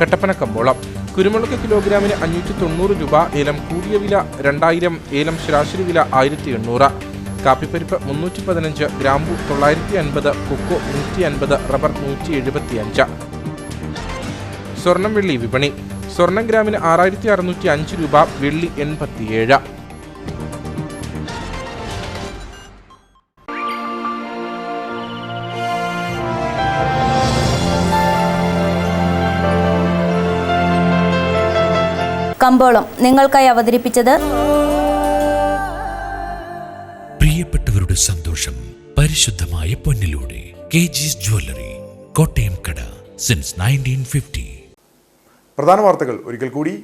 കട്ടപ്പന കമ്പോളം. കുരുമുളക് കിലോഗ്രാമിന് 590 രൂപ, ഏലം കൂടിയ വില 2000, ഏലം ശരാശരി വില 1800. കാപ്പിപ്പരിപ്പ് 315, ഗ്രാമ്പു 950, കൊക്കോ 150, റബ്ബർ 175. സ്വർണം വെള്ളി വിപണി. സ്വർണം ഗ്രാമിന് 6,605 രൂപ, വെള്ളി 87. കമ്പോളം നിങ്ങൾക്കായി അവതരിപ്പിച്ചത് പ്രിയപ്പെട്ടവരുടെ സന്തോഷം പരിശുദ്ധമായ പൊന്നിലൂടെ കെജിസ് ജ്വല്ലറി, കോട്ടയം കട, സിൻസ് 1950. പ്രധാന വാർത്തകൾ ഒരിക്കൽ കൂടി.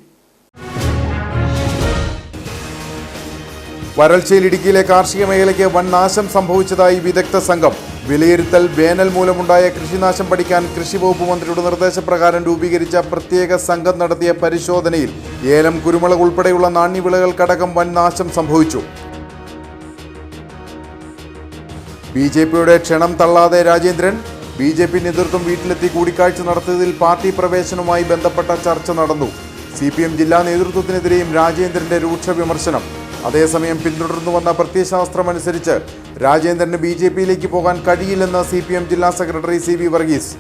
വരൾച്ചയിൽ ഇടുക്കിയിലെ കാർഷിക മേഖലയ്ക്ക് വൻ നാശം സംഭവിച്ചതായി വിദഗ്ധ സംഘം. വിലയിരുത്തൽ. വേനൽ മൂലമുണ്ടായ കൃഷിനാശം പഠിക്കാൻ കൃഷി വകുപ്പ് മന്ത്രിയുടെ നിർദ്ദേശപ്രകാരം രൂപീകരിച്ച പ്രത്യേക സംഘം നടത്തിയ പരിശോധനയിൽ ഏലം, കുരുമുളക് ഉൾപ്പെടെയുള്ള നാണ്യവിളകൾക്കടക്കം വൻ നാശം സംഭവിച്ചു. ബി.ജെ.പിയുടെ ക്ഷണം തള്ളാതെ രാജേന്ദ്രൻ. ബി.ജെ.പി നേതൃത്വം വീട്ടിലെത്തി കൂടിക്കാഴ്ച നടത്തിയതിൽ പാർട്ടി പ്രവേശനവുമായി ബന്ധപ്പെട്ട ചർച്ച നടന്നു. CPM ജില്ലാ നേതൃത്വത്തിനെതിരെയും രാജേന്ദ്രന്റെ രൂക്ഷ വിമർശനം. അതേസമയം പിന്തുടർന്നു വന്ന പ്രത്യയശാസ്ത്രമനുസരിച്ച് രാജേന്ദ്രന് ബി.ജെ.പിയിലേക്ക് പോകാൻ കഴിയില്ലെന്ന് CPM ജില്ലാ സെക്രട്ടറി CV വർഗീസ്.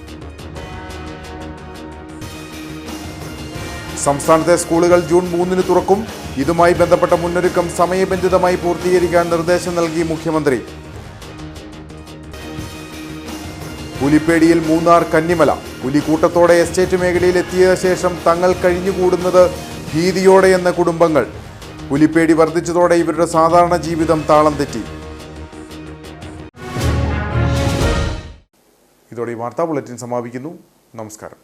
സംസ്ഥാനത്തെ സ്കൂളുകൾ ജൂൺ 3 തുറക്കും. ഇതുമായി ബന്ധപ്പെട്ട മുന്നൊരുക്കം സമയബന്ധിതമായി പൂർത്തീകരിക്കാൻ നിർദ്ദേശം നൽകി മുഖ്യമന്ത്രി. പുലിപ്പേടിയിൽ മൂന്നാർ കന്നിമല. പുലിക്കൂട്ടത്തോടെ എസ്റ്റേറ്റ് മേഖലയിൽ എത്തിയ ശേഷം തങ്ങൾ കഴിഞ്ഞുകൂടുന്നത് ഭീതിയോടെയെന്ന കുടുംബങ്ങൾ. പുലിപ്പേടി വർദ്ധിച്ചതോടെ ഇവരുടെ സാധാരണ ജീവിതം താളം തെറ്റി. ഇതോടെ ഈ വാർത്താ ബുള്ളറ്റിൻ സമാപിക്കുന്നു. നമസ്കാരം.